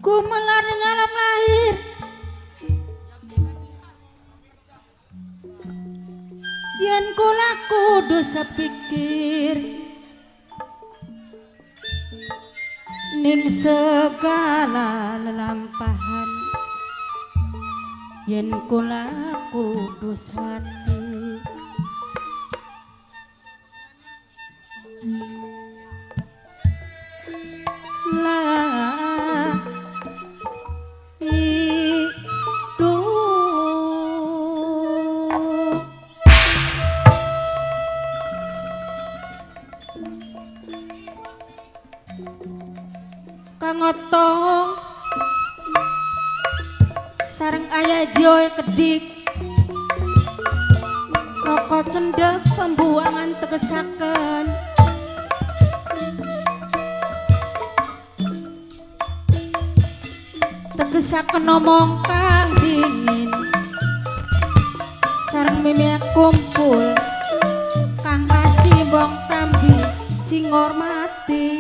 Ku melar ngalam lahir yen kula kudu sepikir ning segala lelampahan yen kula kudu hati lah Kang Otong sareng ayah joy kedik rokok cendek pembuangan tegesaken tegesaken omong kang dingin sareng mimik kumpul kang masih bong tambi sing ngormati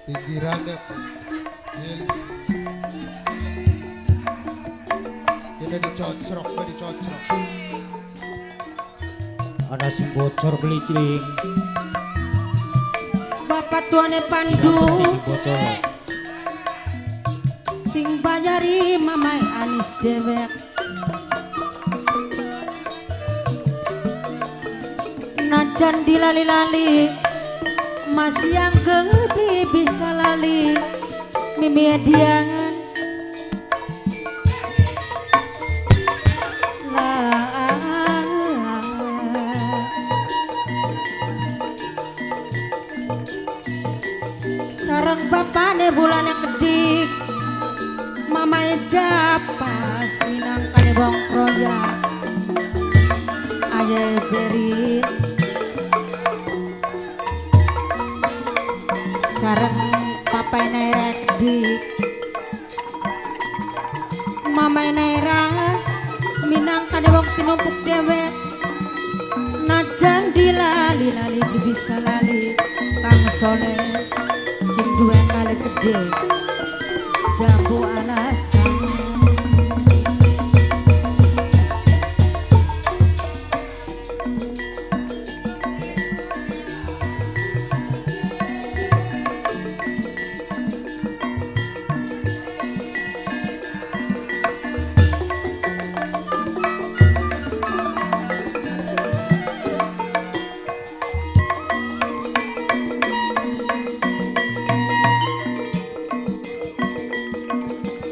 pinggirannya ini dicocrok ana sing bocor belicring bapak tuane pandu bocor sing bayari mamai anis dewek najan dilali-lali masih yang gebi bisa lali mimi diangan sareng bapane bulane kedik mamae japas minang kali bong proyak ayah berit sareng papai naira kedik mamai naira minang kali bong tinumpuk dewek najan dilali-lali bisa lali Kang Soleh sing dua kali gede jambu alasan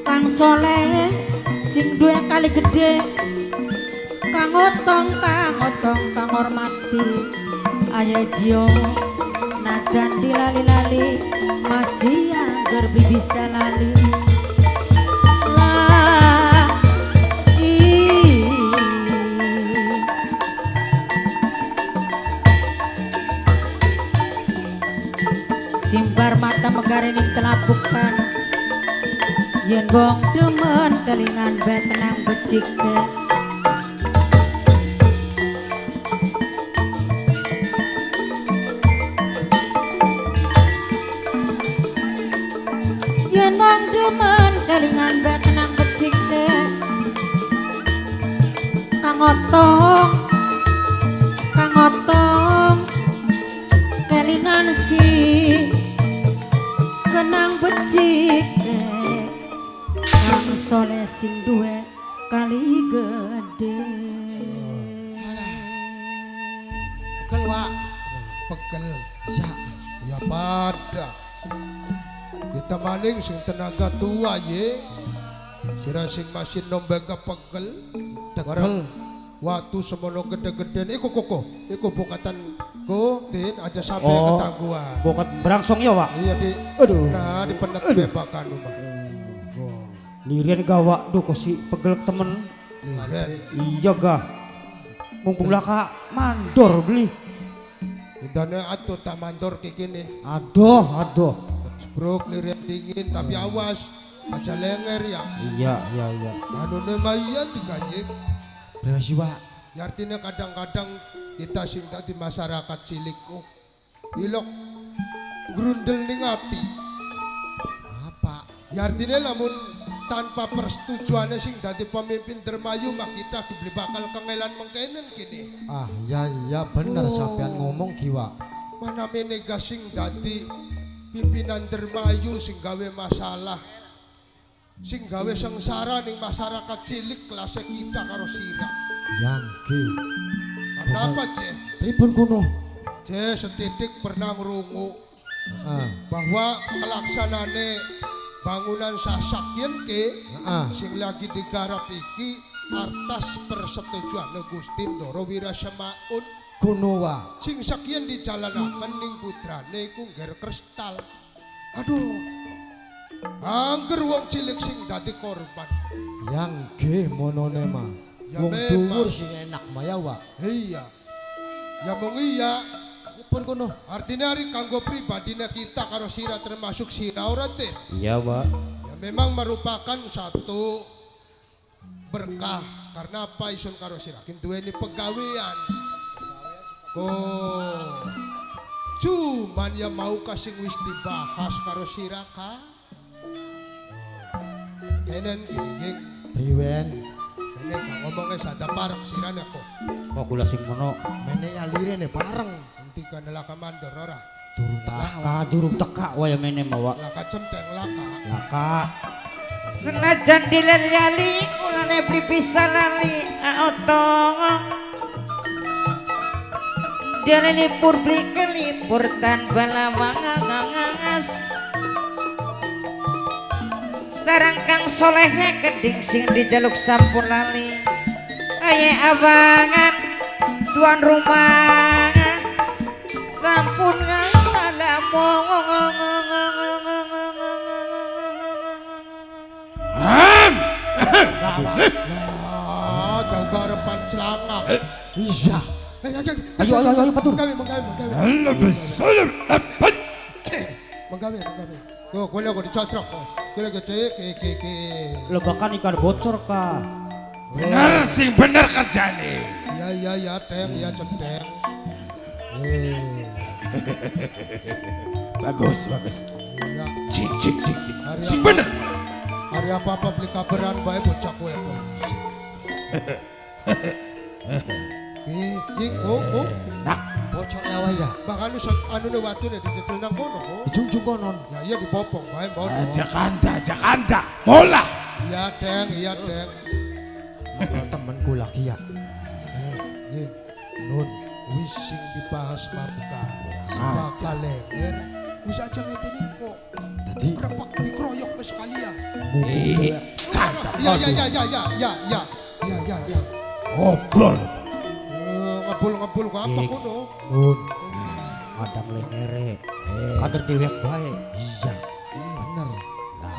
Kang Soleh sing dua kali gede Kang Otong Kang hormati ayah Jio najan dilali-lali masih angger bisa lali lah simbar mata megarening telapukan yen bong demen kelingan betenang becik teh yen bong demen kelingan betenang becik teh Kang Otong kelingan si kenang becik teh Kang Soleh sing duwe kali gede Wak. Pegel. Ya. Ya pada. Kita maning sing tenaga tua ye. Sira sing masih nombega pegel. Tegel. Waktu semono gede-geden iku koko. Iku bukatan go tin aja sampai Oh. ketangguhan. Bokat berangsong ya, Wak. Iya di Aduh. nah di penet bebakan rumah. Lirian gawak duh kok si pegel temen. Liren. Iya gah. Mumpung lah kak mandor beli. Indone atuh tak mandor kayak gini. Aduh. Bro, liren dingin tapi awas aja lenger ya. Iya. Anu nemaya digayek. Berasi Wak. Ya artinya kadang-kadang kita sing di masyarakat cilik ilok grundel ning ati. Apa? Ya artinya lamun tanpa persetujuannya sing dadi pemimpin dermayu mah kita dibeli bakal kengelan mengkenen kini. Ah, ya bener sampean ngomong ki Wak. Mana menega sing dadi pimpinan dermayu sing gawe masalah. Sing gawe sengsara ning masyarakat cilik kelas kita karo sira. Yang ki. Kenapa, Ceh? Pripun kuno? Ceh setitik pernah ngrungu Ah, bahwa pelaksanane bangunan sasakyen ke ah. sing lagi digarap iki atas persetujuan Gusti Ndoro Wirasemaun Kuno Wak. sing sakyen dijalanaken ning putrane iku ngger kristal. Aduh. Angger wong cilik sing dadi korban. Yang ki monone mah. Ya Wong memang. dhuwur sing enak mah ya Wak. Iya. Ya mung iya. Pripun kuno? Artinya hari kanggo pribadine kita karo sira termasuk sira ora Tin. Iya, Wak. Ya memang merupakan satu berkah karena apa isun karo sira duweni pegawean. Oh. Cuman ya mau kasing wis dibahas karo sira ka. Kenen gini Priwen. kene ka ngomongnya sada parek sirane kok. Kok kula sing mono Mene alirene bareng. Nanti ka nelaka mandor ora. durung teka waya mene mah, Wak. Laka centeng laka. Laka. Senajan dilali ulane beli pisan lali otong. Dia lipur beli kelipur tanpa lawangas. Sarang kang solehnya keding sing dijaluk sampun lali. Aye abangan tuan rumah sampun ngalamong. Ah, kau garepan celanga. Iya. Ayo patur. Menggawe. Menggawe. Yo, kulo kok dicocok. Kulo ke ke. Lebakan ikan bocor ka. Bener sing bener kerjane. Ya, teng, ya cendeng. Bagus. Iya. Cik. Hari Sing apa- bener. Hari apa beli kabaran bae bocah kowe kok. Cik, kok. Bocor lawa ya. Bahkan anu ne watune dijetul nang kono kok. Dijunjung konon. Ya iya dipopong bae bono. Jakanda. Mola. Iya, Teng. Bakal temenku lagi ya. Yin, nun, wis sing dibahas maka bakal leher, wis aja ngeten kok. Tadi Krepak dikeroyok ke sekalian. Kanda. Ya. Ngobrol. Ngepul ke apa Dik. kono? nun. Kadang lengere. Kader dewek bae. Iya. Bener.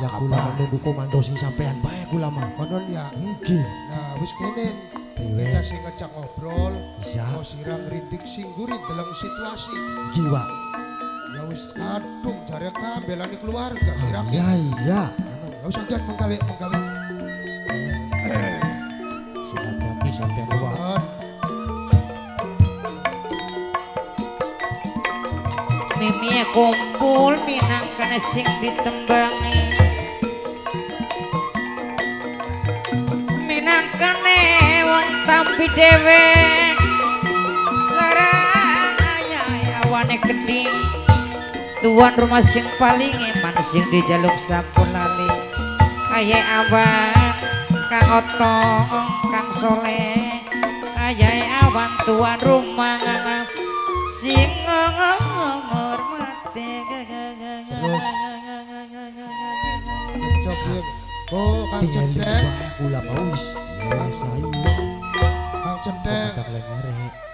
Ya kula menunggu komando sing sampean bae kula mah. Konon ya. Nggih. Nah, wis kenen. Priwe. Kita sing ngejak ngobrol, Iya. mau sirang rindik singguri dalam situasi. Nggih, Wak. Ya wis kadung jare kabelani keluarga sirang. Iya. Enggak usah jangan menggawe. Silaturahmi sampai luar. Kon. Mimi kumpul minangkan sing ditembangi. Minangkane wong tampi dewek sareng ayah awane keding tuan rumah sing paling eman sing dijaluk sampun lali. Aye awan kang otong kang soleh aye awan tuan rumah sing ngormati Terus. Kecok yun. Oh, Kang Tinggal Cendeng. kula paus. Kang Cendeng.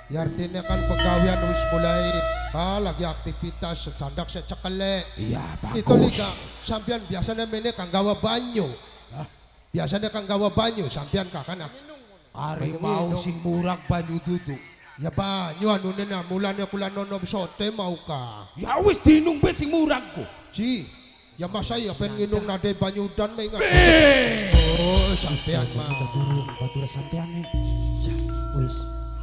Ya artinya kan pegawaian wis mulai lagi aktivitas secandak secekele. Iya, Itu liga sampean biasanya mene kang gawa banyu. Biasanya kang gawa banyu sampean kakana. Ari mau sing murag banyu duduk. Ya banyu anu na mulanya kula nonom sote mau ka. Ya wis dinung be sing murag ko. Ci, ya masa ya pen nginung nade banyu dan maingat. Oh, sampean mah. Batura sampean nih. Wis.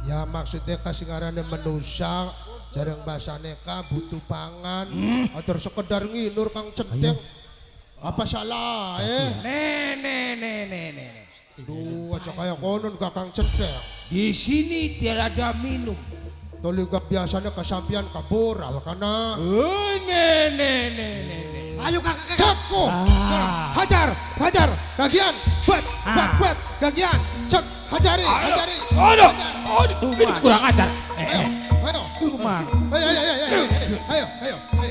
Ya maksudnya kasingarane menusa jarang bahasane ka butuh pangan atau sekedar nginur Kang Cendeng. Apa salah Nih. Duh, aja kayak konon Kang Cendeng. Di sini tiada minum. Toliga biasanya kesampian kaboral kana. Nih. Ayo kakak cekku. Hajar. Gagian. Buat. Gagian. Cek. Hajari. Aduh. Ini kurang ajar. Ayo. Tuman. Ayo. Wis.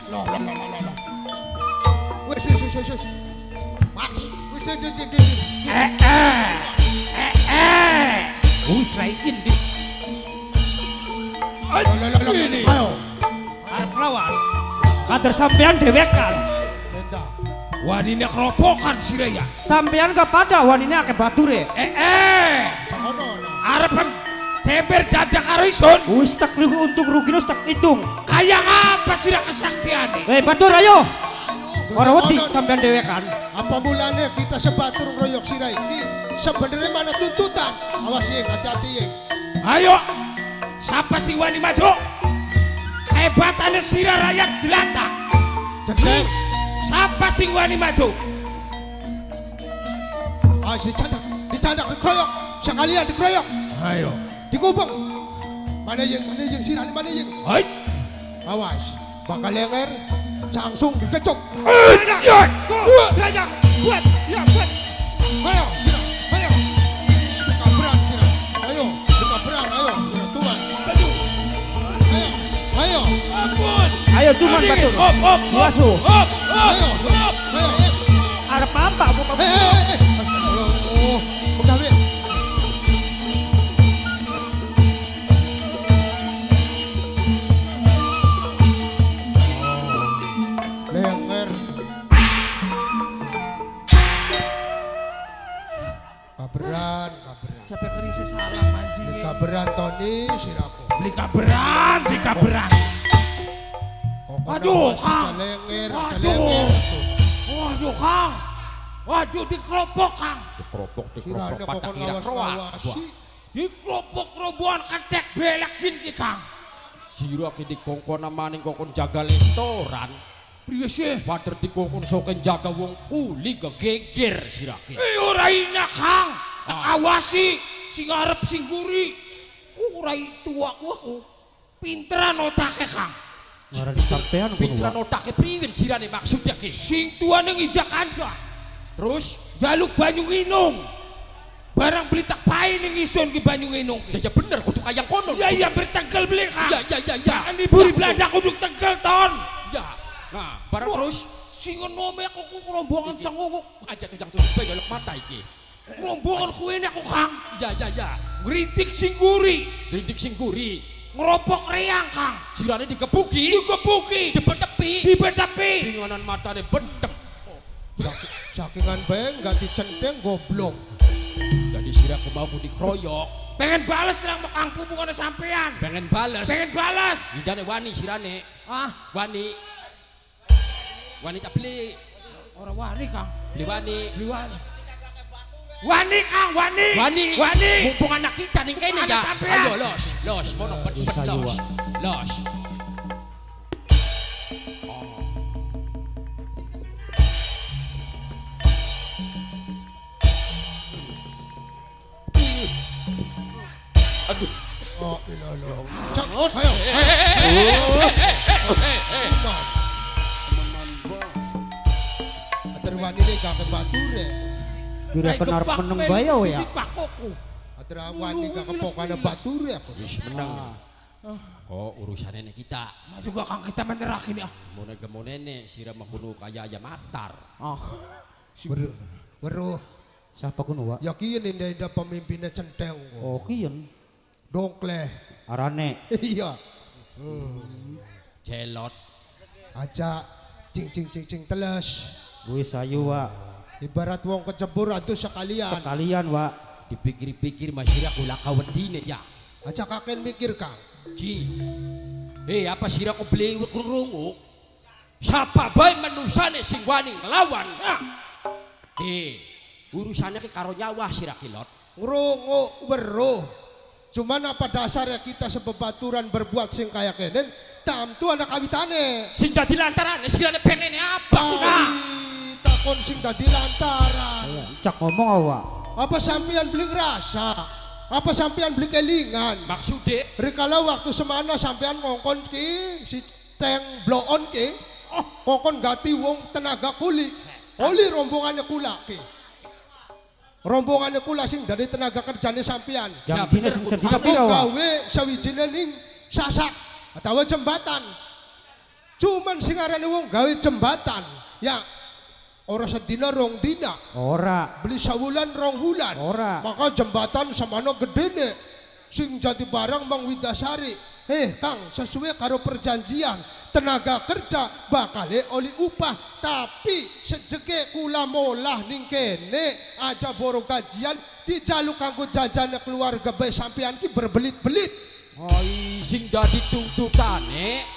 Loh. Wis. Mas. Wis. Usraikin di. Ayo. Arep lawan. Kader sampean dewekan. Benda. Wadina keropokan siraya. Sampean kepada wanita ke bature. Sakono. Arepan ceber dadak karo ison. Wis tak untuk rugi tak hitung. Kayak apa sira kesaktiane? Batur ayo. Ora wedi sampean dewekan. Apa mulanya kita sebatur royok sirai ini sebenarnya mana tuntutan? Awas yeng, hati-hati yeng. Ayo. Siapa sing wani maju? Hebatane sira rakyat jelata. Cendeng. Siapa sing wani maju? Dicandak dikeroyok. Sekalian dikeroyok. Ayo. Dikubeng. Mana yeng sirai mana yeng. Hai. Awas, bakal lenger, langsung dikecok. Ya. Derajak, buat. Ayo, sirah, ayo. Dikaberan sirah, ayo. Tuan. Ayo. Ampun. Ayo tuman batur. Hop. Wasu. Ayo. Arep apa buka. Oh, pegawai. Lenger. Kaberan. Sampai krisis salah manjing. Kaberan Tony siraku. Beli kaberan. Waduh, Kang. Lenger. Waduh, Kang. Waduh, dikeropok, Kang. Sirane kok ngawas-ngawasi. Dikeropok robohan ketek belekin ki, Kang. Sira ki dikongkon maning kongkon jaga restoran. Priye sih? Pader dikongkon soken jaga wong kuli kegeger sira ki. Ora ina, Kang. Tak awasi sing arep sing guri. Ora tua aku. Pinteran otake, Kang. Ngaran sampean Pinteran otake priwin sirane maksudnya ki. Sing tua ning ijak anda. Terus Jaluk banyu nginung. Barang beli tak pae ning ison ki banyu nginung. ya bener kudu kayang kono. Ya bertegel beli, Kang. Ya. Kan diburi Belanda kudu tegel ton. Ya. Nah, barang terus Sing nome aku rombongan sangunguk. aja tujang tujuh bayolok mata iki. Rombongan kuwi aku, Kang. Ya. Ngritik sing guri. Drindik sing guri. Ngeropok reang, Kang. Sirane dikebuki. Digebuki. Dibetepi. Dibedapi. Ringonan matane bendem. Sakingan bae ganti centeng goblok. Jadi siraku mau dikeroyok. Pengen bales nang Kang hubungane sampean. Pengen bales. Idane wani sirane. Wani tak beli. Ora wani, Kang. Beli wani. Wani, Kang, wani. Mumpung anak kita ning kene Ada ya. sampean. Ayo los. Mono pedhet los. Aduh. Oh, ilolo. Ayo. Aterwan ini kakek bature. Kira penarap meneng bayo ya. Si pakoku. Aterwan ini kakek pokana bature aku. Wis menang. Kok urusan nenek kita. Mas juga kang kita menerakin ya. Muna nenek sira makuno kaya aja matar. Oh. Weruh. Siapa kuno wa? Yakin ini ada pemimpinnya centeng. Oh kian. Dongkleh. Arane. Iya. Celot. Aja cing teles. Gue sayu wa. Ibarat wong kecebur atuh sekalian. Sekalian wa. Dipikir-pikir masira kula kawedine ya. Aja kakek mikir kang. Ji. Apa sira ko beli krungu? Siapa bae manusane sing wani nglawan? Urusannya ke karo nyawa sira kilot. Ngrungu weruh. Cuman apa dasarnya kita sebebaturan berbuat sing kaya kenen? Tamtu anak kawitane. Sing dadi lantarane sira pengen apa kuna? Takon sing dadi lantaran. Cak ngomong wa. Apa sampean beli rasa? Apa sampean beli kelingan? Maksude Rikala waktu semana sampean ngongkon ki si teng bloon ki. Ngongkon gati wong tenaga kuli. Oli rombongannya kula ki. Rombongannya kula sing dari tenaga kerjane sampean. Jam dina sing sedina Aku pira wa? gawe sawijine ning sasak atau jembatan. Cuman sing arane wong gawe jembatan. Ya ora sedina rong dina. Ora. Beli sawulan rong wulan. Ora. Maka jembatan samana gedene sing jadi barang Mang Widasari. Kang, sesuai karo perjanjian tenaga kerja bakale oli upah, tapi sejeke kula molah ning kene aja boro gajian dijaluk kanggo jajane keluarga bae sampean ki berbelit-belit. Oi sing dadi tuntutane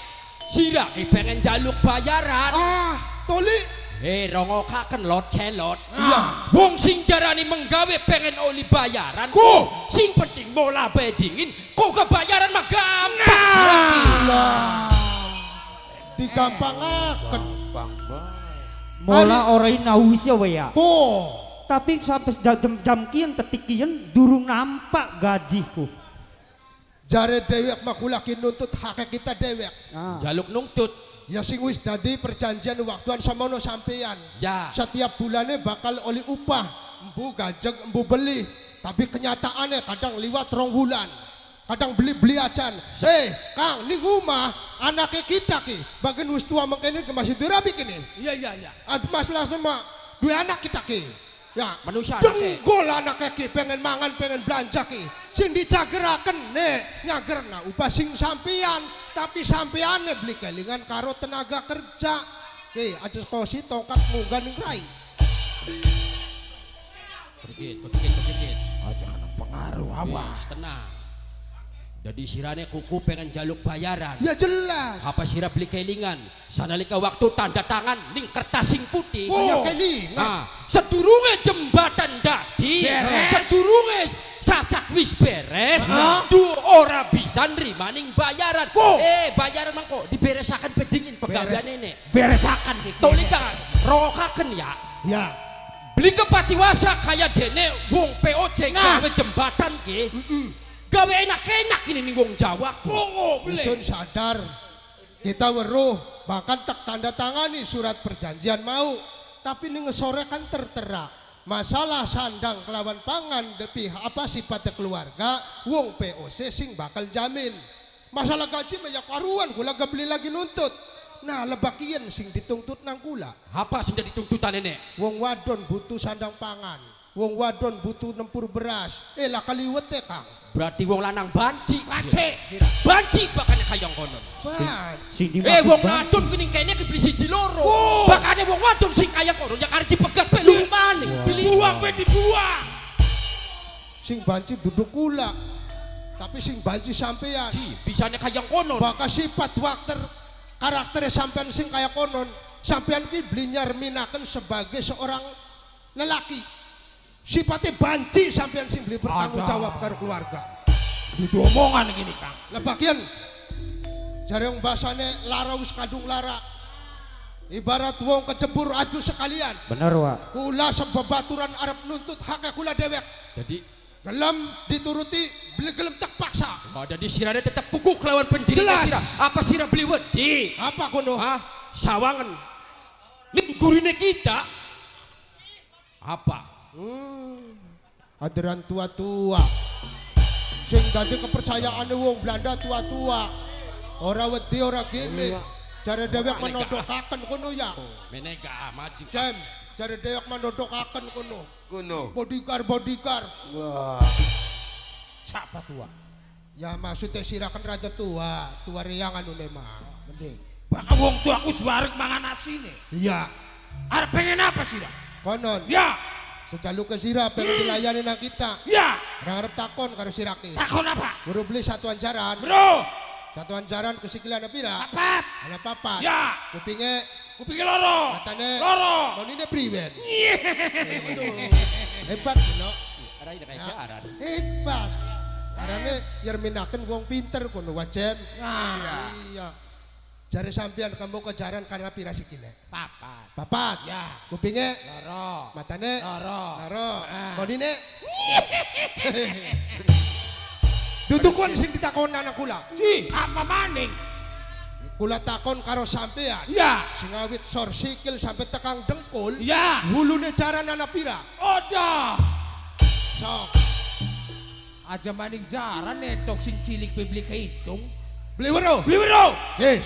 sira ki pengen jaluk bayaran. Toli. Rongokaken lot celot. Iya. Wong sing darani menggawe pengen oli bayaran. Sing penting mola bae dingin. Kok kebayaran mah gampang sira ki. Digampangaken. Mola ora inawis ya wa ya. Tapi Tapi sampai jam kian tetik kian durung nampak gajiku. jare dewek mah kula ki nuntut hak kita dewek. Jaluk nungtut. Ya sing wis dadi perjanjian waktuan samono sampean. Ya. Setiap bulannya bakal oli upah, embu gajeng, embu beli. Tapi kenyataannya kadang liwat rong bulan. Kadang beli acan. Kang, ning omah anake kita ki, bagian wis tua mengkene ke masih dirabi kini. Iya. Masalah sama dua anak kita ki. Ya, Manusia anake. denggol anake ki pengen mangan, pengen belanja ki. Sing dicageraken nyagerna upah sing sampean, tapi sampeane beli kelingan karo tenaga kerja. Aja kosi tongkat munggah ning rai. Pergi. Aja kena pengaruh awas. Tenang. Jadi sirane kuku pengen jaluk bayaran. Ya jelas. Apa sira beli kelingan? Sanalika waktu tanda tangan ning kertas sing putih. Ya kelingan. Sedurunge jembatan dadi, sedurunge sasak wis beres, du ora bisa nrima ning bayaran. Bayaran mangko diberesaken bedingin pegawaian ini. Beresakan gitu. Tolika rokaken ya. Ya. Beli kepatiwasa kaya dene wong POJ gawe jembatan ki. Gawe enak-enak ini ning wong Jawa. Isun sadar. Kita weruh bahkan tak tanda tangani surat perjanjian mau. Tapi ning sore kan tertera. Masalah sandang kelawan pangan depi apa sifatnya keluarga wong POC sing bakal jamin. Masalah gaji banyak karuan kula gak beli lagi nuntut. Nah lebakian sing dituntut nang kula. Apa sing dadi tuntutan nenek? Wong wadon butuh sandang pangan. Wong wadon butuh nempur beras. Lah kaliwet ya Kang. Berarti wong lanang banci. Banci bakane kayang konon. Sing Wong wadon kuning kene kebeli siji loro. Bakane wong wadon sing kaya kono ya arep dipegat pe lumane. Buang pe dibuang. Sing banci duduk kula. Tapi sing banci sampean. Bisane kayang konon. Maka sifat karakternya sampean sing kaya konon. Sampean ki beli nyarminaken sebagai seorang lelaki. Sifatnya banci sampean sing beli bertanggung jawab karo keluarga. Itu omongan gini Kang. Lebakian jare wong basane lara wis kadung lara. Ibarat wong kecebur adu sekalian. Bener wa. Kula sebebaturan arep nuntut hak kula dewek. Jadi Gelem dituruti, beli gelem tak paksa. jadi sirane tetap kuku kelawan pendiri Jelas. sira. Apa sira beli wedi? Apa kono? Sawangan. Ning gurine kita. Apa? Aderan tua-tua. Sing dadi kepercayaane wong Belanda tua-tua. Ora wedi ora gimik. Jare dhewek menodhokaken kono ya. Mene gak maju. Jam, jare dhewek menodhokaken kono. Kuno. Bodikar. Wah. Siapa tua? Ya maksudnya sirakan raja tua riang anu mah. Mending. Bang wong tua aku suarek mangan nasi nih. Iya. Arep pengen apa sih dah? Konon. Ya. Sejalu ke sirah pengen dilayani nang kita. Ya. Orang arep takon karo sirake. Takon apa? Buru beli satuan jaran. Bro. Satuan jaran kesikile ana pira? Papat. Ana papat. Ya. Kupinge Kuping loro. matane Loro. monine priwen. Iya. Hebat no. Ara ida pacaran. Hebat. Arane yerminaken wong pinter kono wajem. Nah. Iya. Jare sampean kamu kejaran karena pira sikile? Papat. Papat. Ya. Kupinge Loro. matane Loro. loro. Ah. Monine Dudukon sing ditakon anak kula. Si, apa maning? Kula takon karo sampean. Ya. Sing awit sor sikil sampai tekang dengkul. Ya. Wulune jaran anak pira? Oda. Sok. Aja maning jaran netok sing cilik bebli kehitung. Beli wero. Beli bro.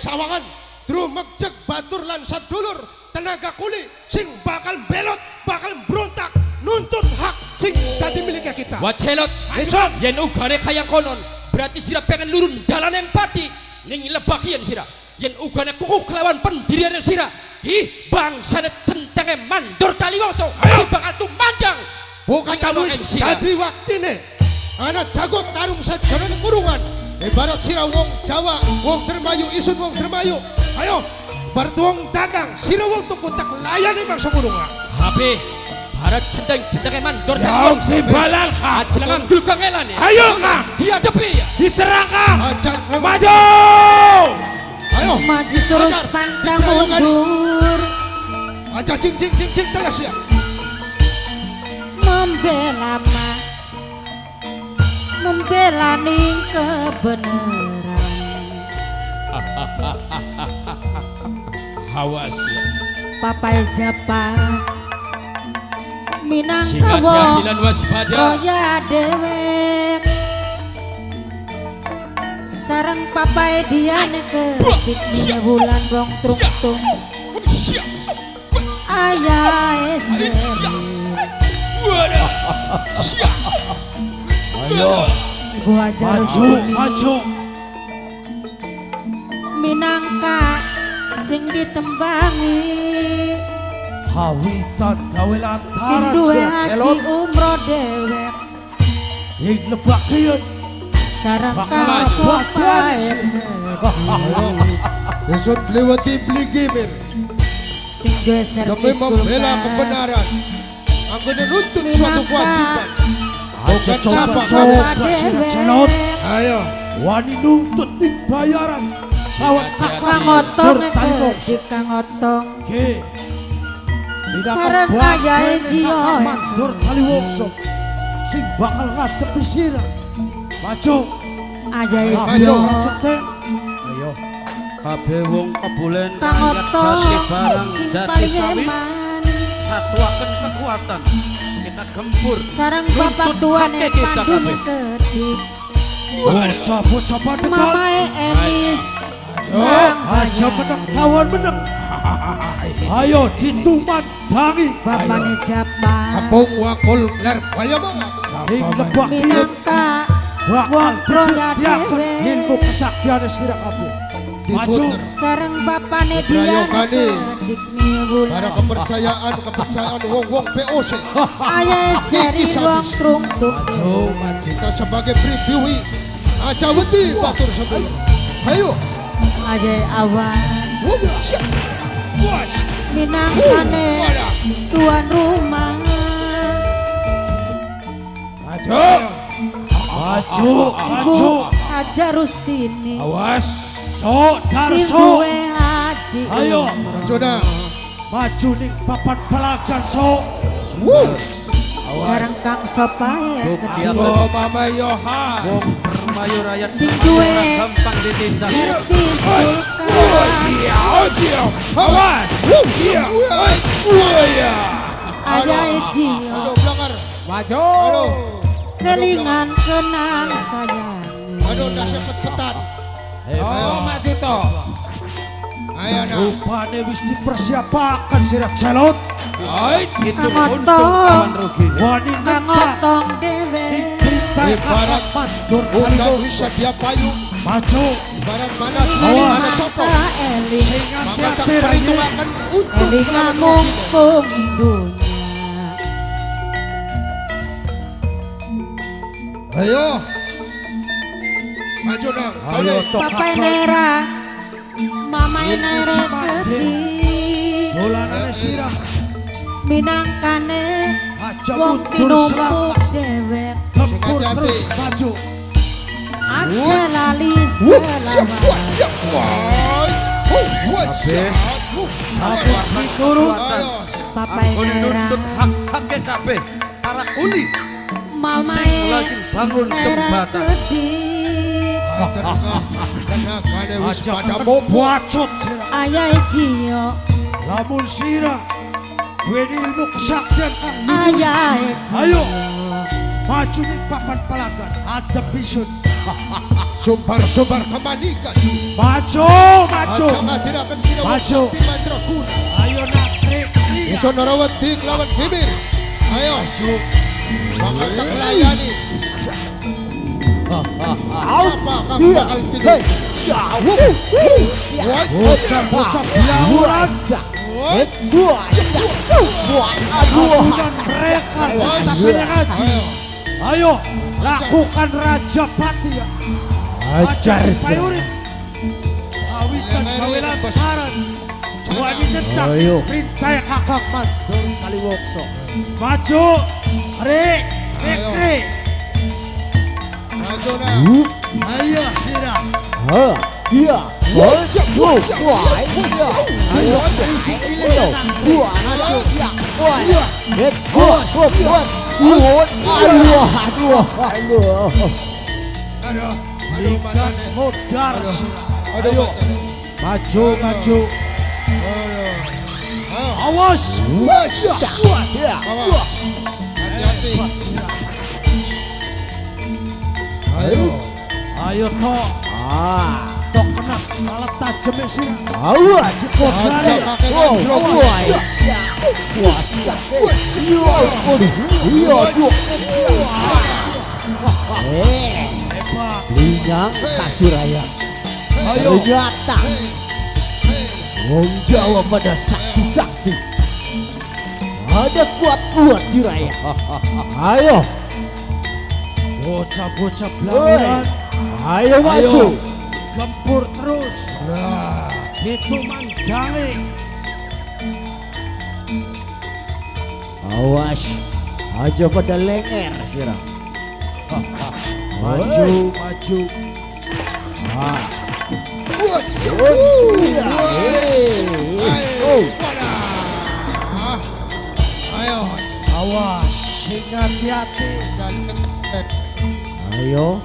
Sawangan. Drumegjeg batur lan sadulur tenaga kuli sing bakal belot, bakal berontak nuntut hak sing tadi miliknya kita. Wacelot. Besok. Yen ugane kaya konon, berarti sira pengen lurun dalan empati. Ning lebak yen sira. Yen ugane kuku kelawan pendirian sira. Ki bangsane centenge mandor Taliwongso. Si bakal tumandang. Bukan kamu tadi waktine. Anak jago tarung sajarane kurungan. Ibarat sira wong Jawa, wong Dermayu isun wong Dermayu. Ayo, bertuang dagang sira wong tuku tak layani mangsa kurungan. HP Barat centeng-centenge mandor Yang Taliwongso. si balal ka. Ajelangan dulu kangelan ya. Ayo kang. Dihadapi ya. Diserang kang. Ajar Maju. Ayo. Maju terus Ajar. pantang Diperayungan. mundur, Aja cing teles ya. membela ning kebenaran. Awas ya. Papai japas minangka Singa wong diadilan waspada. kaya dewek sareng papai dia ketik nih bulan bong trung tung ayah esem Wadah. Siap. Ayo, gua jarus maju. minangka sing ditembangi Hawitan gawe sing lantaran duwe siap haji selot. umroh dewek Ing lebak kian. sareng Bakal kaso buat pae Besok lewati beli gimir sing duwe demi servis membela kulkas kebenaran. Anggone nuntut suatu kewajiban. Aja Bukan coba siapa coba kamu. sira celot. Ayo. Wani nuntut ning bayaran. Sawat kakak Kang Otong Taliwongso. di Kang Otong Ge. Tidak sareng kebuat ayahe Jiyo Mandor Taliwongso sing bakal ngadepi sira. Maju. ayahe Maju. Jiyo Ceteng. Ayo, kabeh wong kebulen Kang Otong jati barang sing jati paling sawit eman satuaken kekuatan kita gempur sareng bapak tuane hake kita pandune kabeh. kedik Bocah-bocah padegan. mamae Enis Aja meneng lawan meneng. Ayo ditumandangi. bapane Japas Apung wakul ler kaya banget. Ing lebak kian. minangka Bakal wong proya dibuktiaken dhewe ilmu kesaktian sira kabeh. Maju. Diputer. sareng bapane Diane Diprayogani. kedik nih Para bulan kepercayaan wong-wong POC. ayahe seri Iki wong sabis. trung tung Kita sebagai pribumi aja wedi batur sebelum. Ayo. ayahe awan Siap. Watch. minangkane Wadah. tuan rumah Maju. Maju. Ibu Maju. Haja Rustini Awas. So sing darso. duwe haji Ayo Jodoh. maju ning papan pelagan so. sareng Kang Sopae Buktiaken Oh Mama Yohan. wong Dermayu rakyat Sing duwe. gampang ditindas. servis kulkas Audio. Awas. Iya. Iya. ayahe Jiyo Aduh belakar. Maju. Aduh. kelingan kenang sayang. Aduh, dah sepet-petan. Oh, maju to. Ayo nah. Rupane wis dipersiapakan sirah celot. Ait itu Angotong. untuk lawan rugi. Wani Ngotong dewe. Ibarat Mandur udah bisa dia payung. maju. Ibarat mana mana contoh. Eling Maka tak perhitungan untuk eling mumpung dunia. Ayo. Maju nang. Ayo Papai nera, mamai nera gede. Dolanane sirah Minangkane aja wong mundur tinumpuk selangkah. dewek. Gempur Hati-hati. terus maju. Aja lali selama. Apa diturut Ayo. Papai Kuni nera, nuntut hak-haknya kabeh para kuli mamai sing lagi bangun nera jembatan. gede. Tenang, ada wis aja pada kan bobo. buacut sirah. Ayah Cio, Lamun sirah duweni ilmu kesaktian kang luhur. ayah Ayo. Cio. Maju ning papan palagan hadap bisun. Sumbar-sumbar kemanikan. Maju, maju. Jangan tidak akan sini Maju. di mandraguna. Ayo nakrik. Iso narawati lawan Himir. Ayo. Maju. Bakal tak melayani. Apa kamu bakal tidur? Bocah-bocah biawuran. Agungan mereka tapi ngaji. Ayo lakukan Raja Pati ya. Ajar payurin. Awitan gawe lantaran. Wani nentang perintah kakak Mandur Kaliwokso. Maju. Rek. Rek. Maju nang. Ayo sirah. Aduh. Ikan modar sirah. Ayo. Maju, maju. Ayo. Awas. Hati-hati. Ayo. Ayo tok. Tok kena salah tajam ya sirah. Awas. Aja kakek anjlok. Hebat. Linyang kasih raya Ayo. ternyata Wong Jawa pada sakti-sakti ada kuat-kuat si raya. Ayo, Bocah-bocah belauran. ayo maju. Gempur terus. Itu mandangi. Awas, aja pada lenger sirah. Maju, maju. Ayo. Awas, sing hati-hati. Ayo,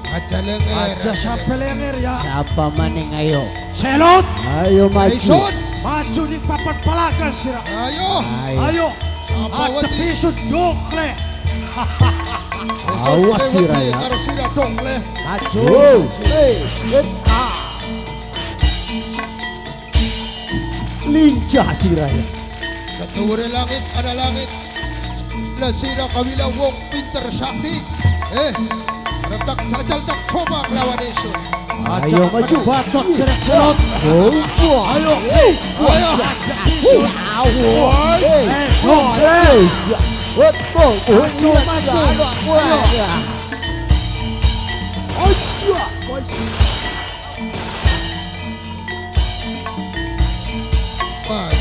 Aja lenger. Aja sampai lenger ya. siapa maning ayo. Selot. Ayo maju. Aisun. Maju di papan palagan sirah. Ayo. Ayo, Ayo. Ada pisut dokle. Awas si Raya. Karo sirah dong leh. maju. Lincah si raya. Ketuwari langit ada langit. Lah sirah kabilang wong pinter sakti. Retak sajal tak coba lawan Isun. Ayo maju. Bacot sirah selot. Ayo. Ayo. Mas,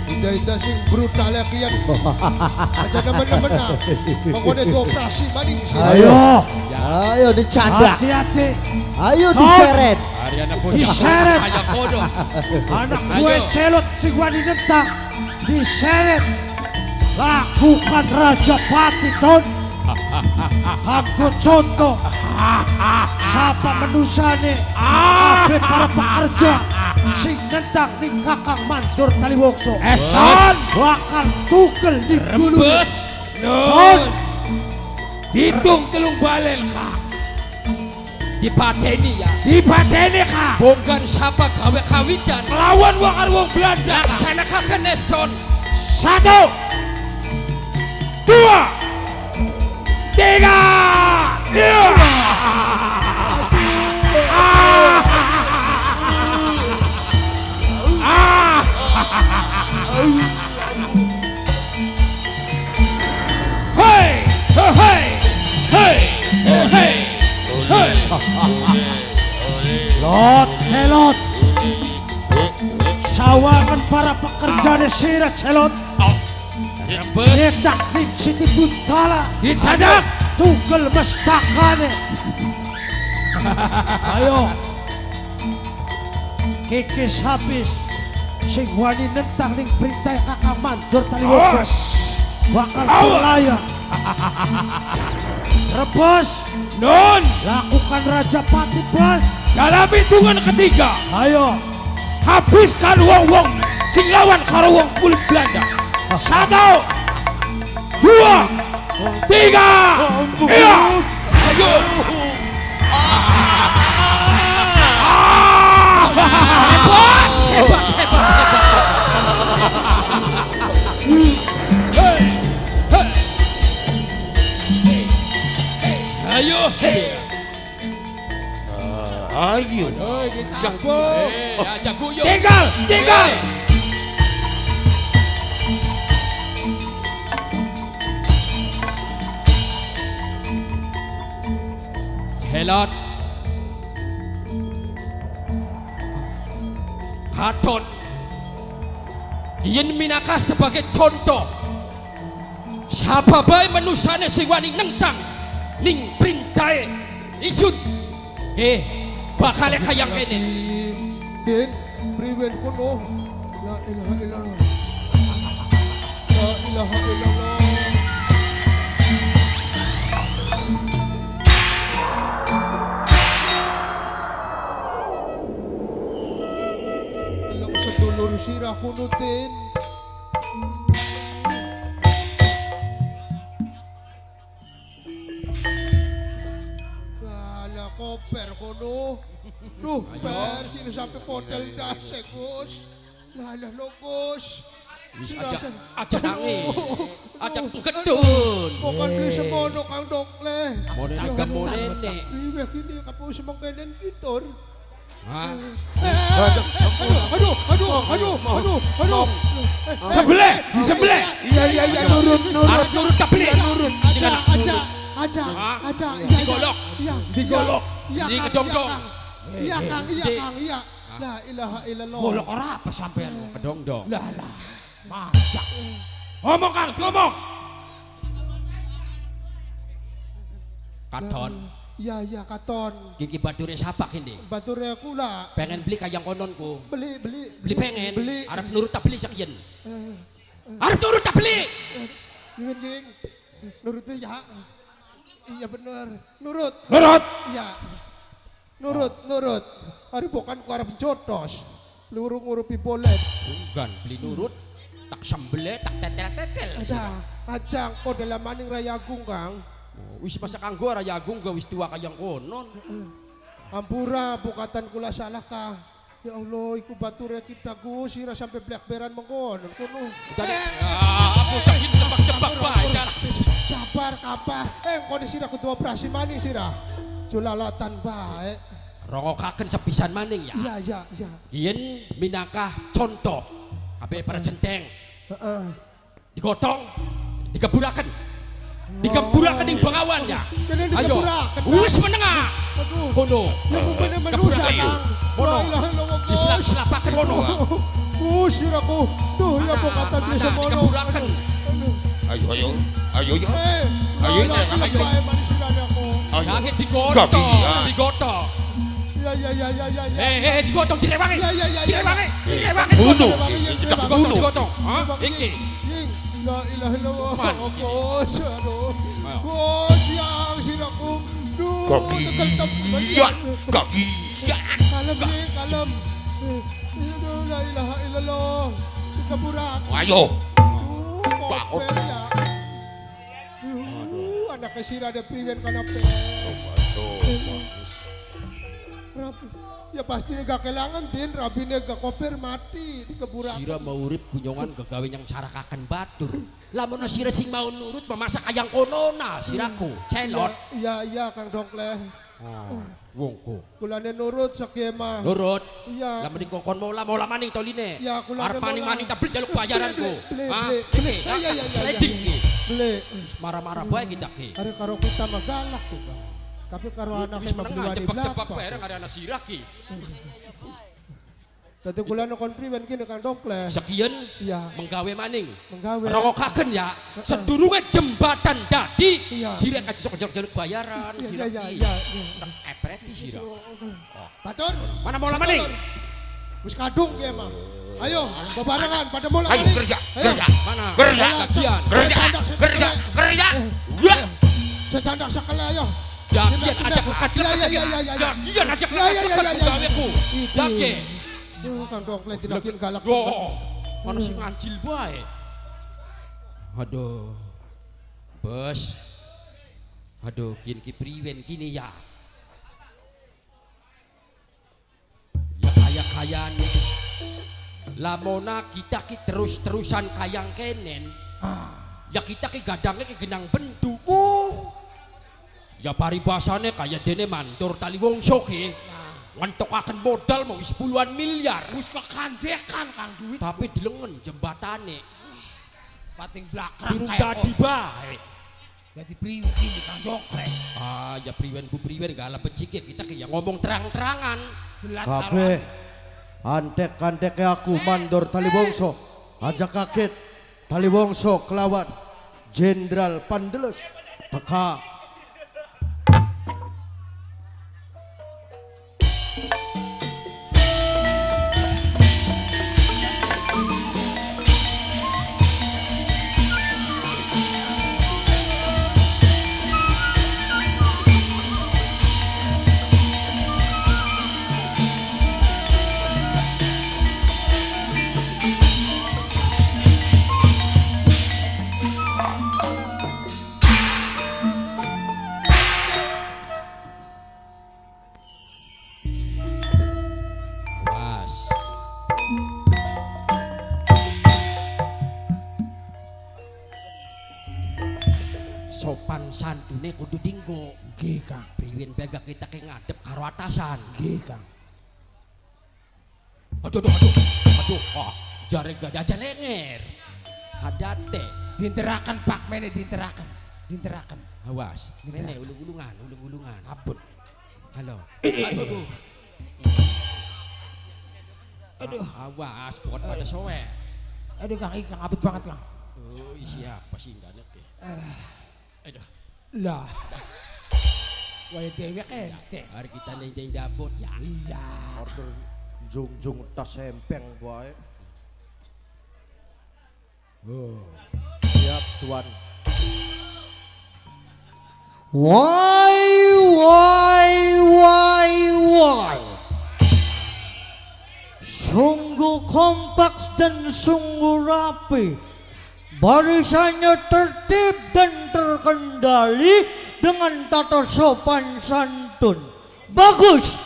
indah-indah sing brutal ya kian. Aja nemen-nemen nah. Pokoknya dioperasi maning sih. Ayo. Ayo dicadak. Hati-hati. Ayo diseret. Diseret. Kayak kodok. Anak gue celot si gua dinentang. Diseret. Lakukan Raja Pati ton. Aku contoh. Siapa menusane? Abe para pekerja. Sing nentang ning kakang Mandur Kaliwokso. Estan bakal tukel di bulu. Rembes. Ton. Hitung telung balel ka. Dipateni ya. Dipateni ka. Bonggan sapa gawe kawitan. Lawan wong karo wong Belanda. Laksanakan Neston. 1, 2, 3. Hei, hei, hei, hei, hei. Lot, celot. Sawangan para pekerja sira celot. Rebes. Nyedak ning Siti Buntala. Dicadak. Tugel mestakane. Ayo. Kikis habis. Sing wani nentang ning perintah kakak mandor tali woksos. Bakal berlayar. Rebos. Non. Lakukan Raja Pati Bos. Dalam hitungan ketiga. Ayo. Habiskan wong-wong sing lawan karo wong kulit Belanda. 1, 2, 3. Iya. Ayo. Hebat, hebat, hebat. Ayo. Ayo. Jago. Jago yo. Tinggal. Celot. Katon. Yen minaka sebagai contoh. Siapa bae manusane sing wani nentang ning perintahe isut. Bakal kayang kene. Din, priwen kuno. La ilaha illallah. La ilaha illallah. Ilang sedulur sirah kuno din. Gala koper kuno. Duh, ber sino sampai hotel dase Gus. Lala lo Gus. Aja nangis. Aja ketun. Bukan beli semono kang dokle. Mau nagam mo nene. Iya kini kamu semang kenen gitor. Hah? Aduh. Sebelah, di sebelah. Iya, nurut. Nurut kapli. Aja. Digolok. Iya. Digolok. Iya, Di Kang, kedongdong. Iya, Kang. Iya. La ilaha illallah. Golok ora apa sampean? Kedongdong. Lah. Masak. Ngomong Kang, ngomong. Katon. Iya, Katon. Gigi bature siapa kini? Bature aku lah. Pengen beli kayang kononku. Beli. Beli pengen. Beli. Arab nurut tak beli sekian. Arab nurut tak beli. Jing. Nurut ya. Iya bener. Nurut. Iya. Nurut. Hari bukan ku arep jotos. Lurung ngurupi bolet. Bukan beli nurut. Tak sembele, tak tetel-tetel. Ajang kau dalam maning raya agung Kang. Wis masak kanggo raya agung gak wis tua kayang konon. Ampura bukatan kula salah ka. Ya Allah, iku bature kita Gus sira sampai blackberan mengkonon kuno. Aku cakin jebak-jebak bae. Sabar kabar. Kondisi sira kudu operasi maning sira. Julalatan bae. Rongokaken sepisan maning ya. Iya. Yen minangkah contoh. Abe para centeng. Heeh. Digotong, digemburaken. Digemburaken ing bangawan ya. Kene Ayo. digemburaken. Wis menengah. Aduh. Kono. Ya bukan manusia Kang. Kono. La ilaha illallah, Gus. Diselap-selapaken kono. Gus siraku. Tuh ya bukatan Mana bisa mono. digemburaken. Ayo. Ayo. Ayo, Jangan digotong, digotong. Ya. Digotong direwangi. Direwangi. Bunuh. Digotong, digotong. Hah? Iki. La ilaha illallah. Man. Gus, aduh. Gus yang siraku. Duh, Kaki. tegal-tegal. Kaki. Kalem. La ilaha illallah. Keburak. Ayo. Koper ya. anak kesira ada priwen kanapa. Rabi. Ya pasti nega kelangan din, rabi nega koper mati di keburak. Sira mau urip kunyongan kegawe yang carakaken batur. Lamun sira sing mau nurut memasak ayang konona siraku. Celot. Iya Kang Dongkleh. Wongko. Kulane nurut sakema. Nurut. Iya. Lamun dikongkon mola maning toline. Ya, kulane Arep mola. maning tabel jaluk bayaranku. Ble. Ble. Iya. Sliding ki. Ble. Marah-marah bae kita ki. Are karo kita magalak tuh Bang. Tapi karo anaknya Wis meneng mabluwani jebak-jebak belapa. bareng ada anak sirah ki. Dadi kulane kon priwen kene Kang Dongkleh. Sekian Iya. menggawe maning. Menggawe. Rongokaken ya. Sedurunge jembatan dadi Iya. sirah kasih jaluk bayaran sirah ki. Iya. Epreti sirah. Batur. Mana mola maning? Wis kadung ya mah. Ayo, bebarengan pada mola Ayo maning. kerja, Ayo. kerja. Mana? Kerja. Kajian. Kerja. Wah. Secandak sekali ayo. Jagian ajak lekat Iya. Jagian ajak Iya. lekat gaweku. Jage. Kang Dongkleh tidak bikin galak. Wah, mana sih ngancil bae. Aduh. Bos. Aduh, kini priwen kini ya. Ya kaya nih. Lamona kita ki terus-terusan kayang kenen. Ya kita ki gadangnya ki genang bentuk. Ya paribasane kaya dene mandur tali wongso ki. Ngentokaken modal mau wis puluhan miliar. Wis kekandekan Kang duit. Tapi dilengen jembatane. Pating blakrak Biru kayak dadi bae. Jadi priwen ini Kang Dongkleh. Ah, ya priwen bu priwen gak ala becikit kita ki yang ngomong terang-terangan. Jelas Kabeh antek-antek aku mandor tali bongso. Aja kaget tali bongso kelawan Jenderal Pandeles. Teka Was. Sopan santune kudu dinggo. Nggih Kang. Priwen baga kita ki ngadep karo atasan. Nggih Kang. Aduh. Oh, jare gak ada aja lenger. Ada teh. Dinterakan Pak Mene dinterakan. Awas. Mene ulung-ulungan. Ampun. Halo. Aduh. Awas, pokok pada sowe. Aduh Kang, Kang abet banget Kang. Oh, siapa sih enggak ngerti. Aduh. Lah. Waya dewek ente. Hari kita neng dapur ya. Iya. order jung tas sempeng bae. Siap tuan. Why? Sungguh kompak dan sungguh rapi. Barisannya tertib dan terkendali dengan tata sopan santun. Bagus.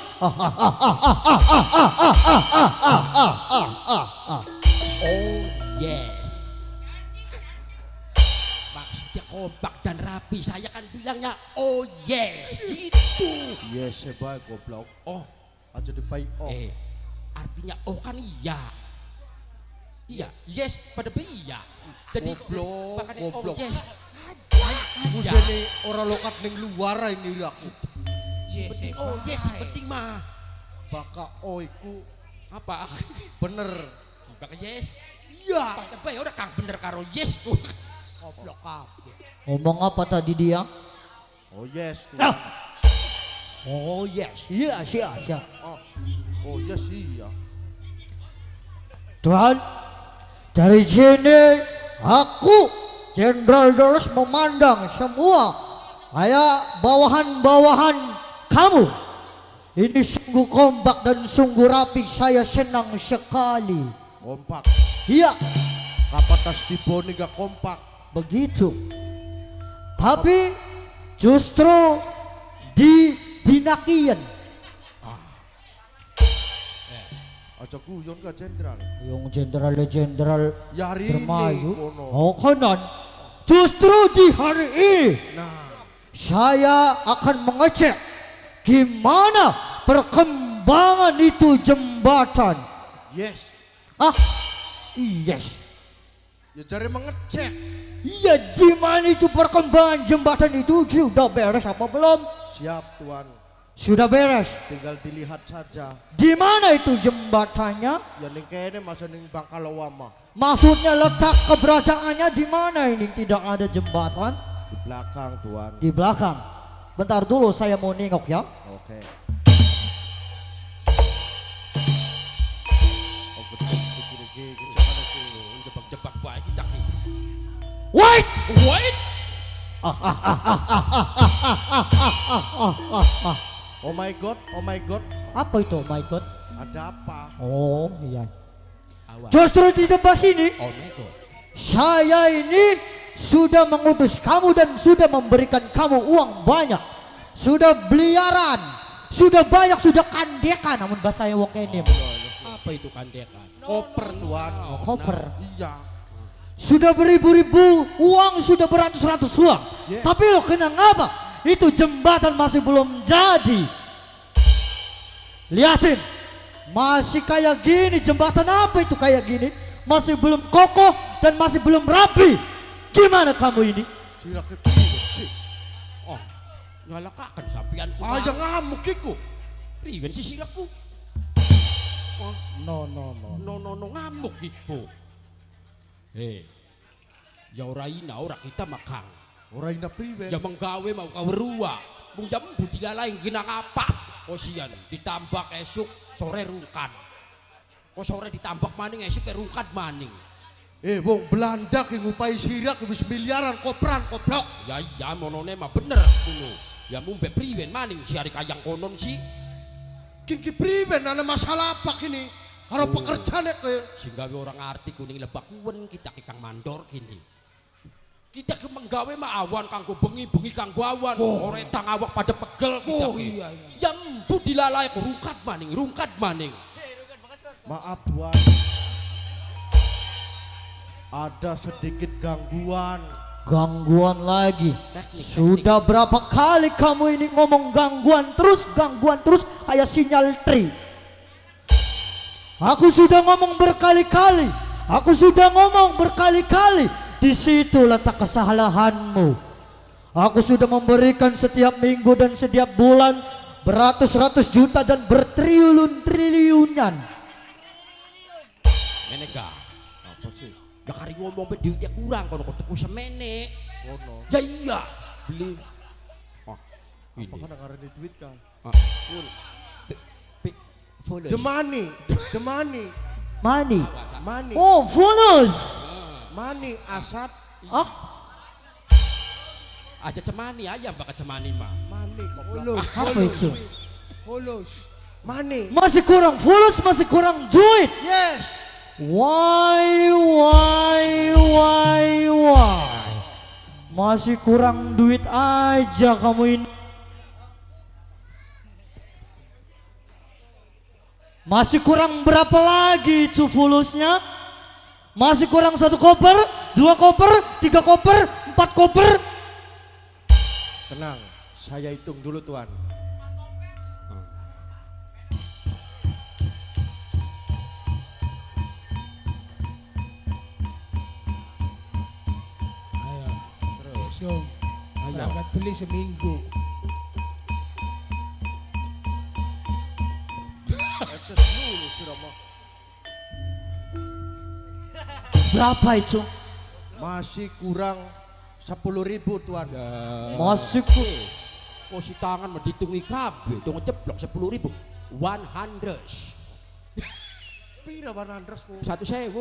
Oh yes. Maksudnya kompak dan rapi. Saya kan bilangnya oh yes gitu. Yes, bae goblok. Oh, Aja dipai oh. artinya oh kan iya. Iya, yes pada iya. Jadi Goblok, makanya goblok. oh yes. Musene ora lokat ning luar ini aku. Penting, oh yes penting mah. Baka oh iku Apa? bener. Baka yes. Iya. Apa ya udah kang bener karo yes ku. Goblok kabeh. Ngomong apa tadi dia? Oh yes. Oh yes, iya. Oh yes iya. Tuhan, dari sini aku Jenderal Doros memandang semua kayak bawahan-bawahan kamu. Ini sungguh kompak dan sungguh rapi. Saya senang sekali. Kompak. Iya, Kapatas tibone gak kompak. begitu. Tapi justru di dinakian. Aja guyon ka jenderal. Yung jenderal Yari bermayu. kono. Oh kanan. Justru di hari ini Nah, saya akan mengecek gimana perkembangan itu jembatan. yes. Ah, yes. Ya cari mengecek. Iya, di mana itu perkembangan jembatan itu sudah beres apa belum? Siap tuan. Sudah beres. Tinggal dilihat saja. Di mana itu jembatannya? Ya ning kene masa ning Bangkalawama. Maksudnya letak keberadaannya di mana ini tidak ada jembatan? Di belakang tuan. Di belakang. Bentar dulu saya mau nengok ya. Oke. Oh betul Jebak-jebak baik kita ki. Wait! Wait. Oh my god, oh my god. Apa itu? Oh my God. Ada apa? Oh iya. Awas. Justru di tempat sini Oh my God. saya ini sudah mengutus kamu dan sudah memberikan kamu uang banyak. Sudah beliaran, sudah banyak, sudah kandekan. Namun bahasa wong ini Apa itu kandekan? Koper tuan. koper. Iya. Sudah beribu-ribu uang, sudah beratus-ratus uang. Yeah. Tapi lo kena ngapa? Itu jembatan masih belum jadi. Lihatin, masih kayak gini. Jembatan apa itu kayak gini? Masih belum kokoh dan masih belum rapi. Gimana kamu ini? Sila kepilih. Oh, nyalakakan sampean ku. Aja ngamuk iku. Riwen si silakku. No. No ngamuk iku. Ya ora ina ora kita makang. Ora ina priwe. Ya menggawe mau kawerua. Mung jam budilalaing ginang apa? Kosian ditambak esuk sore rungkan. Kok sore ditambak maning esuk ke rungkan maning. Wong Belanda ki ngupai sirak wis miliaran koperan koplok. Ya iya monone mah bener kuno. Ya mumpe priwen maning si hari kayang konon si. Kin ki priwe ana masalah apa kini? Karo pekerjaan ke. Sehingga orang arti kuning lebak kuwen kita ikang mandor kini. Kita ke menggawe mah awan kanggo bengi kanggo awan. Ora tang awak pada pegel kita ki. Ya mbu dilalai rungkat maning. Maaf tuan. Ada sedikit gangguan. Gangguan lagi. Sudah berapa kali kamu ini ngomong gangguan terus kayak sinyal tri. Aku sudah ngomong berkali-kali. Di situ letak kesalahanmu. Aku sudah memberikan setiap minggu dan setiap bulan beratus-ratus juta dan bertriliun-triliunan. Menega. Apa sih? Ya kari ngomong pe duitnya kurang kono kok tuku semene. Kono. Ya iya. Beli. Ini. Apa kan ngarani duit ka? Follow. The money. Money. Money. Oh, bonus. Money asat. Ah, Aja cemani ayam bakal cemani mah. Money koplok. apa itu? Money. Masih kurang bonus, masih kurang duit. Yes. Why? Masih kurang duit aja kamu ini. Masih kurang berapa lagi itu fulusnya? Masih kurang 1 koper, 2 koper, 3 koper, 4 koper. Tenang, saya hitung dulu tuan. Terus dong. Berangkat beli seminggu. Ecet dulu sudah mau. Berapa itu? Masih kurang 10.000 tuan. Masih kurang. Posisi tangan mah ditungi kabeh, tuh ngejeblok 10.000. 100. Pira 100 ku? 1.000.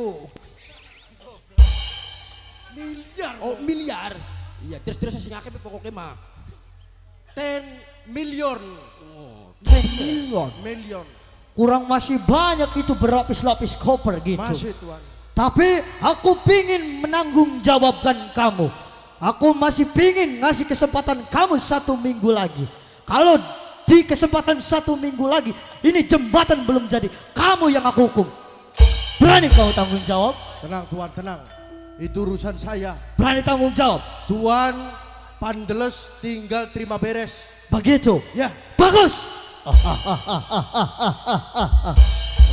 Miliar. Oh, miliar. Iya, terus sing akeh pokoknya mah. 10 million. Oh, 10 million. Million. Kurang masih banyak itu berlapis-lapis koper gitu. Masih tuan. Tapi aku pingin menanggung jawabkan kamu. Aku masih pingin ngasih kesempatan kamu 1 minggu lagi. Kalau di kesempatan 1 minggu lagi ini jembatan belum jadi, kamu yang aku hukum. Berani kau tanggung jawab? Tenang Tuan, tenang. Itu urusan saya. Berani tanggung jawab? Tuan Pandeles tinggal terima beres. Begitu? Ya. Bagus.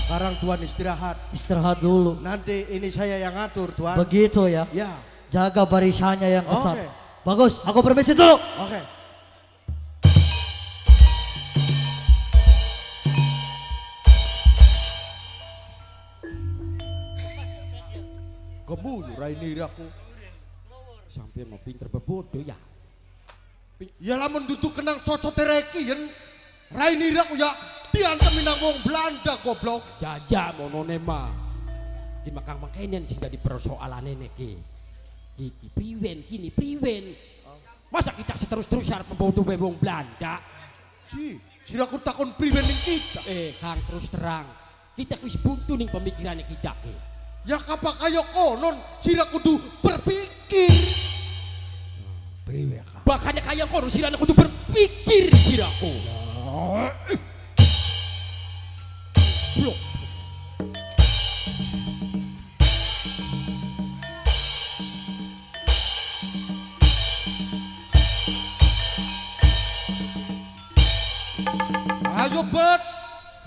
Sekarang Tuan istirahat. Istirahat dulu. Nanti ini saya yang ngatur Tuan. Begitu ya. Ya. Jaga barisannya yang ketat. Oke. Bagus, aku permisi dulu. Oke. Kamu Rainiraku. Sampai mau pinter bebodoh ya. Ya lamun duduk kenang cocok tereki yen. Rainiraku ya diantem nang wong Belanda goblok. Jaja monone mah. Ki makang makenen sing dadi persoalane niki. Iki priwen kini priwen. Masa kita seterus-terus arep membantu wong Belanda? Siraku takon priwen ning kita. Kang terus terang. Kita wis buntu ning pemikirane kita ki. Ya kapak kaya konon siraku kudu berpikir. Priwe Kang. Bakanya kaya kono sirana kudu berpikir siraku. Blok. Ayo bet.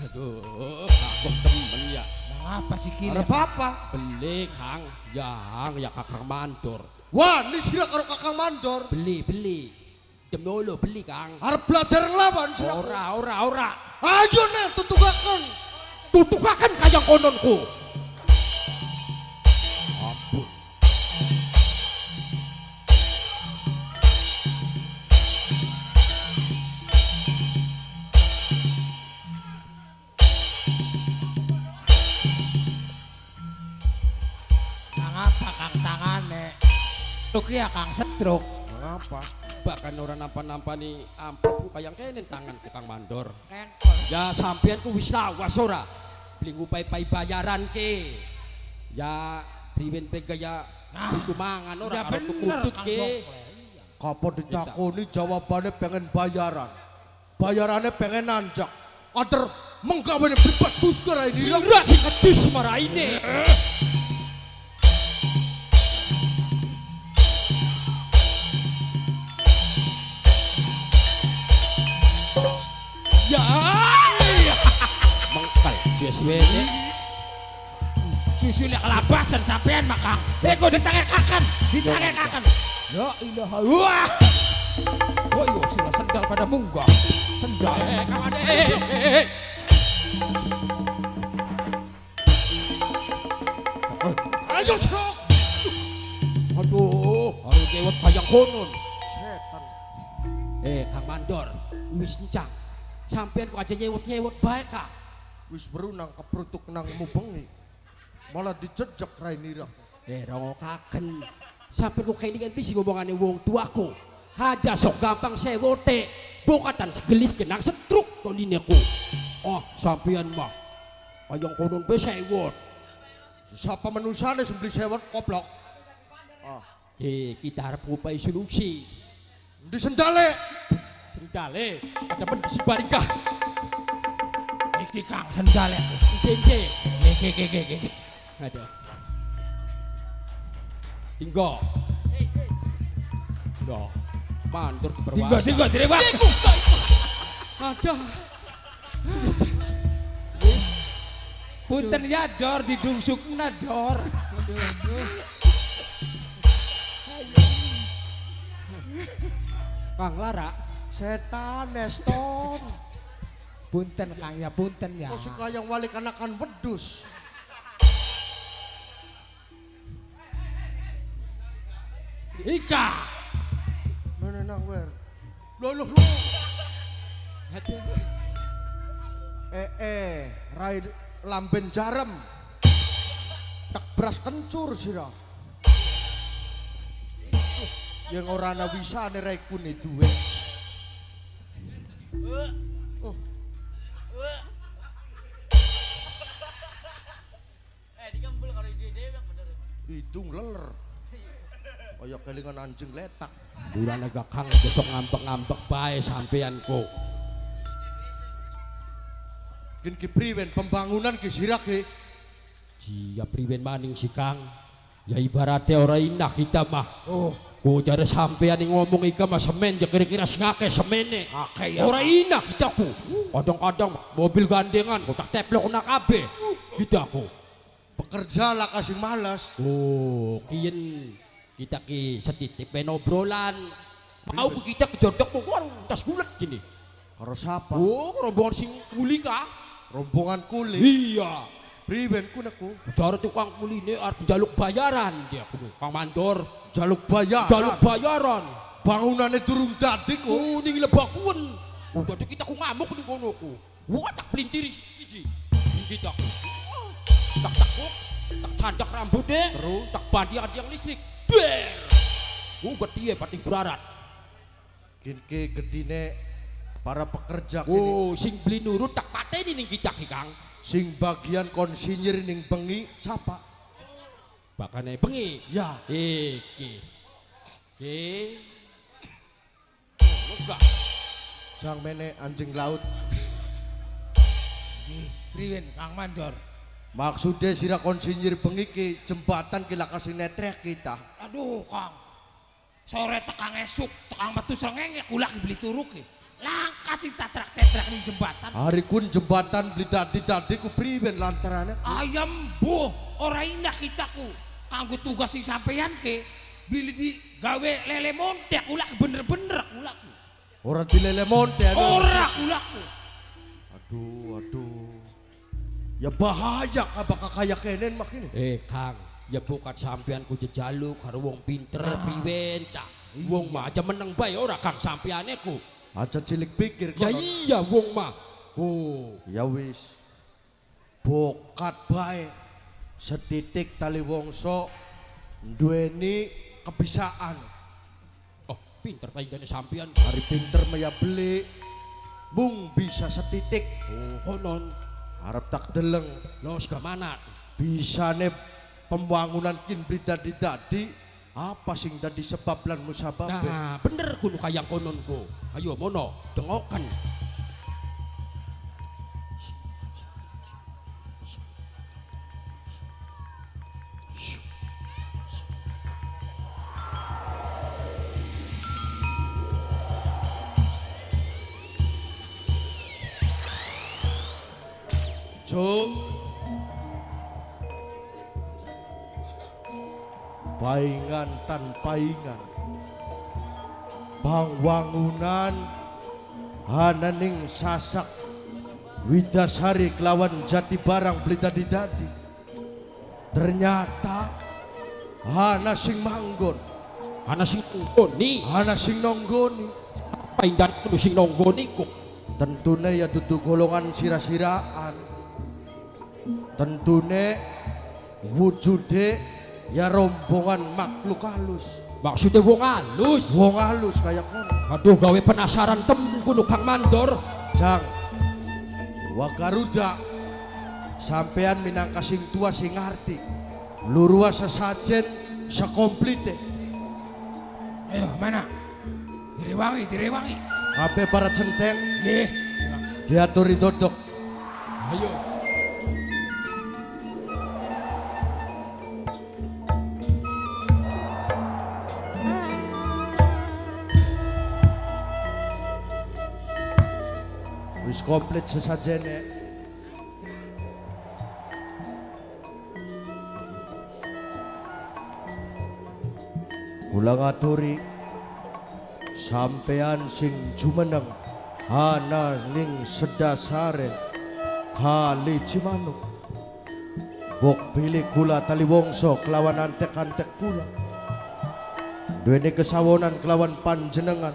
Aduh, kagok temen ya. Mengapa sih kini? Ada apa? Beli Kang, yang ya Kakang Mandor. Wah, ini sira karo Kakang Mandor. Beli. Demolo beli Kang. Arep belajar nglawan sira. Ora. Ayo nih tutugaken. Tutukakan kayang kononku. Ampun. Mengapa Kang tangane? Truk ya Kang setruk. Mengapa? Bahkan orang nampan-nampan nih ampun kayang kenen tangan ke Kang Mandor. Kengkol. Ya sampean ku wis lawas ora. Beli ngupai-pai bayaran ke. Ya priwen pe gaya kudu mangan ora Ya karo bener tukudut Kang ke. Bongkle. Kapan ditakoni jawabannya pengen bayaran. Bayarannya pengen nanjak. Ader menggawe berbatus ke Rainiraku. Sira si kedus maraine. Ya. Mengkal JSWN. Susulnya kelabasan sampean makang. Ego ditangekakan. Ya ilaha. Wah. Oh iya sudah sendal pada munggah. Sendal. Kawan Ayo cerok. Aduh, harus jewet kayang konon. Setan. Kang Mandor, wis encang. Sampean kok aja nyewet-nyewet bae ka. Wis berunang keprutuk nang mubengi. Malah dijejak Rainiraku. Rongokaken. Sampean kok kelingan bisi ngomongane wong tuaku. Aja sok gampang sewote. Bokatan segelis genang setruk tonineku. Oh, sampean mah kayang konon be sewot. Siapa menusane sembeli sewot koplok. Kita harap ngupai solusi. Di sendale. Sendale, ada pendisi barikah. Iki Kang sendal ya. Genge. Gege. Ada. Tinggal. Tinggal. Mandor berwasa. Tinggal direwak. Ada. Punten ya dor didungsukna dor. Kang Lara. Setan Neston. Punten Kang ya punten ya. Kok suka yang wali kanakan wedus. Ika. Mana nang wer. Loh. Rai lamben jarem. Tak beras kencur sira. Yang ora ana wisane Rai kune duwe. Oh. Hidung leler. Kaya kelingan anjing letak. Bulan agak kang besok ngambek-ngambek bae sampean ko. Kin ki priwen pembangunan ki sirak ki. Jia priwen maning si Kang. Ya ibaratnya ora inah kita mah. Oh, Ku jare sampean yang ngomong ika mah semen je kira-kira ngake semene. akeh ya. Ora inah kita ku. Kadang-kadang mobil gandengan ku tak teplok nak kabeh. Kita ku. Pekerja lah kasih malas. Oh, kian kita ki setitip obrolan. Mau ku kita kejodok ku warung tas gulet gini. Karo sapa? Oh, rombongan sing kuli kah? Rombongan kulit. Iya. Priwen ku naku. Cara tukang kuli ini arep jaluk bayaran dia ku. Kang Mandor, Jaluk bayaran. jaluk bayaran. Bangunannya turun dadi ku. Oh, ning lebakun. Udah kita ku ngamuk ning kono ku. Wah, tak pelintiri siji. Kita ku. Tak takut, tak candak rambutnya, Terus? tak badi yang listrik. Der. Gede pating berarat. Kin ki gedine para pekerja kini. Oh, sing beli nurut tak pateni ning kita ki Kang. Sing bagian konsinyir ning bengi sapa? Bakane bengi. Ya, Iki. Enggak. jang mene anjing laut. Priwen Kang Mandor. Maksudnya sira konsinyir bengi ki jembatan ki kasih netrek kita. Aduh Kang. Sore tekang esuk, tekang metu srengenge kula ki beli turu ki. Langkah sing tatrak-tetrak ning jembatan. Hari kun jembatan beli dadi ku priwen lantarannya. Ayam buh, ora indah kita ku. Kanggo tugas sing sampeyan ke beli di gawe lele montek kula ki bener-bener kula ku. Orang dilele monte ada. Ora kula ku. Aduh. Ya bahaya kabaka kaya kenen makini. Kang, ya bukan sampean ku jejaluk karo wong pinter priwen ta. Wong mah aja meneng bae ora Kang sampeane ku. Aja cilik pikir Ya kono. iya wong mah. Ku. Ya wis. Bokat bae. Setitik tali wongso duweni kebisaan. Oh, pinter kaidane sampean. Hari pinter maya beli. Bung bisa setitik. Oh, konon. Harap tak deleng. Los ke mana? Bisane pembangunan kin dadi apa sing dadi sebab lan musabab. Nah, bener kuno kayang kononku. Ayo mono, dengokan. Jo paingan tan paingan pangwangunan hananing sasak Widasari kelawan jati barang beli dadi ternyata hana sing manggon Ana sing nonggoni, hana sing nonggoni paindan kudu sing nonggoni ku. tentune ya dudu golongan sira-siraan tentune wujude ya rombongan makhluk halus Maksudnya wong halus. wong halus kayak kono. Aduh gawe penasaran temen kuno Kang Mandor. Jang Wagaruda sampean minangka sing tua sing ngarti lurua sesajen sekomplite Ayo mana? Direwangi. kabeh para centeng Nggih. diaturi dodok. Ayo. Wis komplit sesajene. Kula ngaturi sampean sing jumeneng ana ning sedasare Kali Cimanuk. Bok pilih kula tali wongso kelawan antek-antek kula. Duweni kesawonan kelawan panjenengan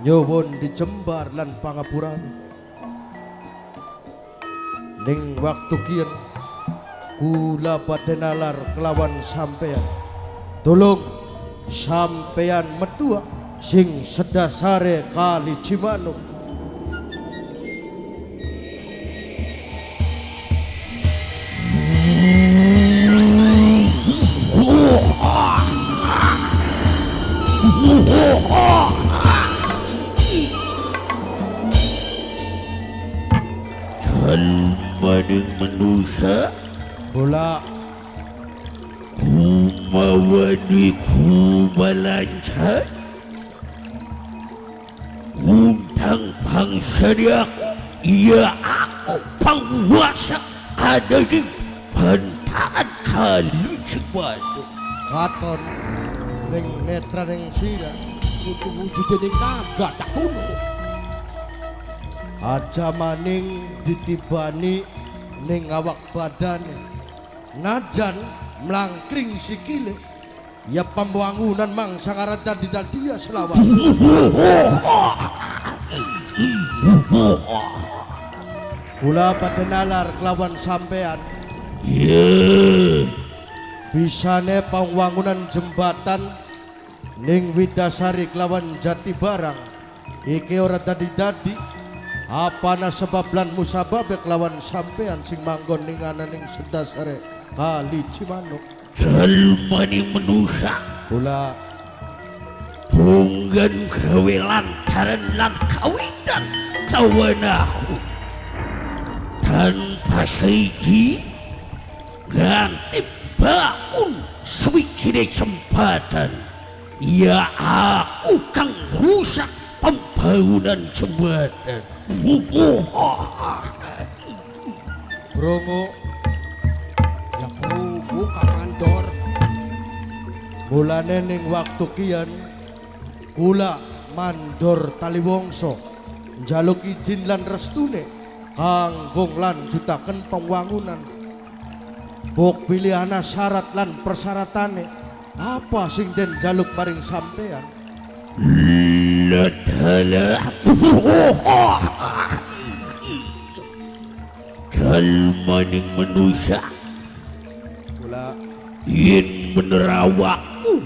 nyuwun dijembar lan pangapurane. Ning waktu kian kula badhe nalar kelawan sampean. Tolong sampean metua sing sedasare Kali Cimanuk. Kalmaning manusia Kula kumawani kumalancan undang bangsa di aku iya aku penguasa ada di bantaran kali Cibatu katon ning netra ning sira Itu wujudnya ning naga tak kuno. aja maning ditibani ning awak badane najan mlangkring sikile ya pembangunan mangsa ngarada didadia selawat kula pada nalar kelawan sampean ya bisane pembangunan jembatan ning Widasari kelawan Jati Barang iki ora dadi-dadi apana sebab lan musababe kelawan sampean sing manggon ning ananing sedasare kali Cimanuk kalmaning manusia kula Punggan gawe lantaran lan kawitan kawan aku tanpa seiji ganti bangun sewijine jembatan ya aku kang rusak pembangunan jembatan Brongo Ya kubu kamandor. mulane ning waktu kian kula mandor Taliwongso njaluk izin lan restune kanggo nglanjutaken pembangunan bok pilihana syarat lan persyaratane apa sing den jaluk maring sampean ladala kalmaning manusia kula yen bener awakmu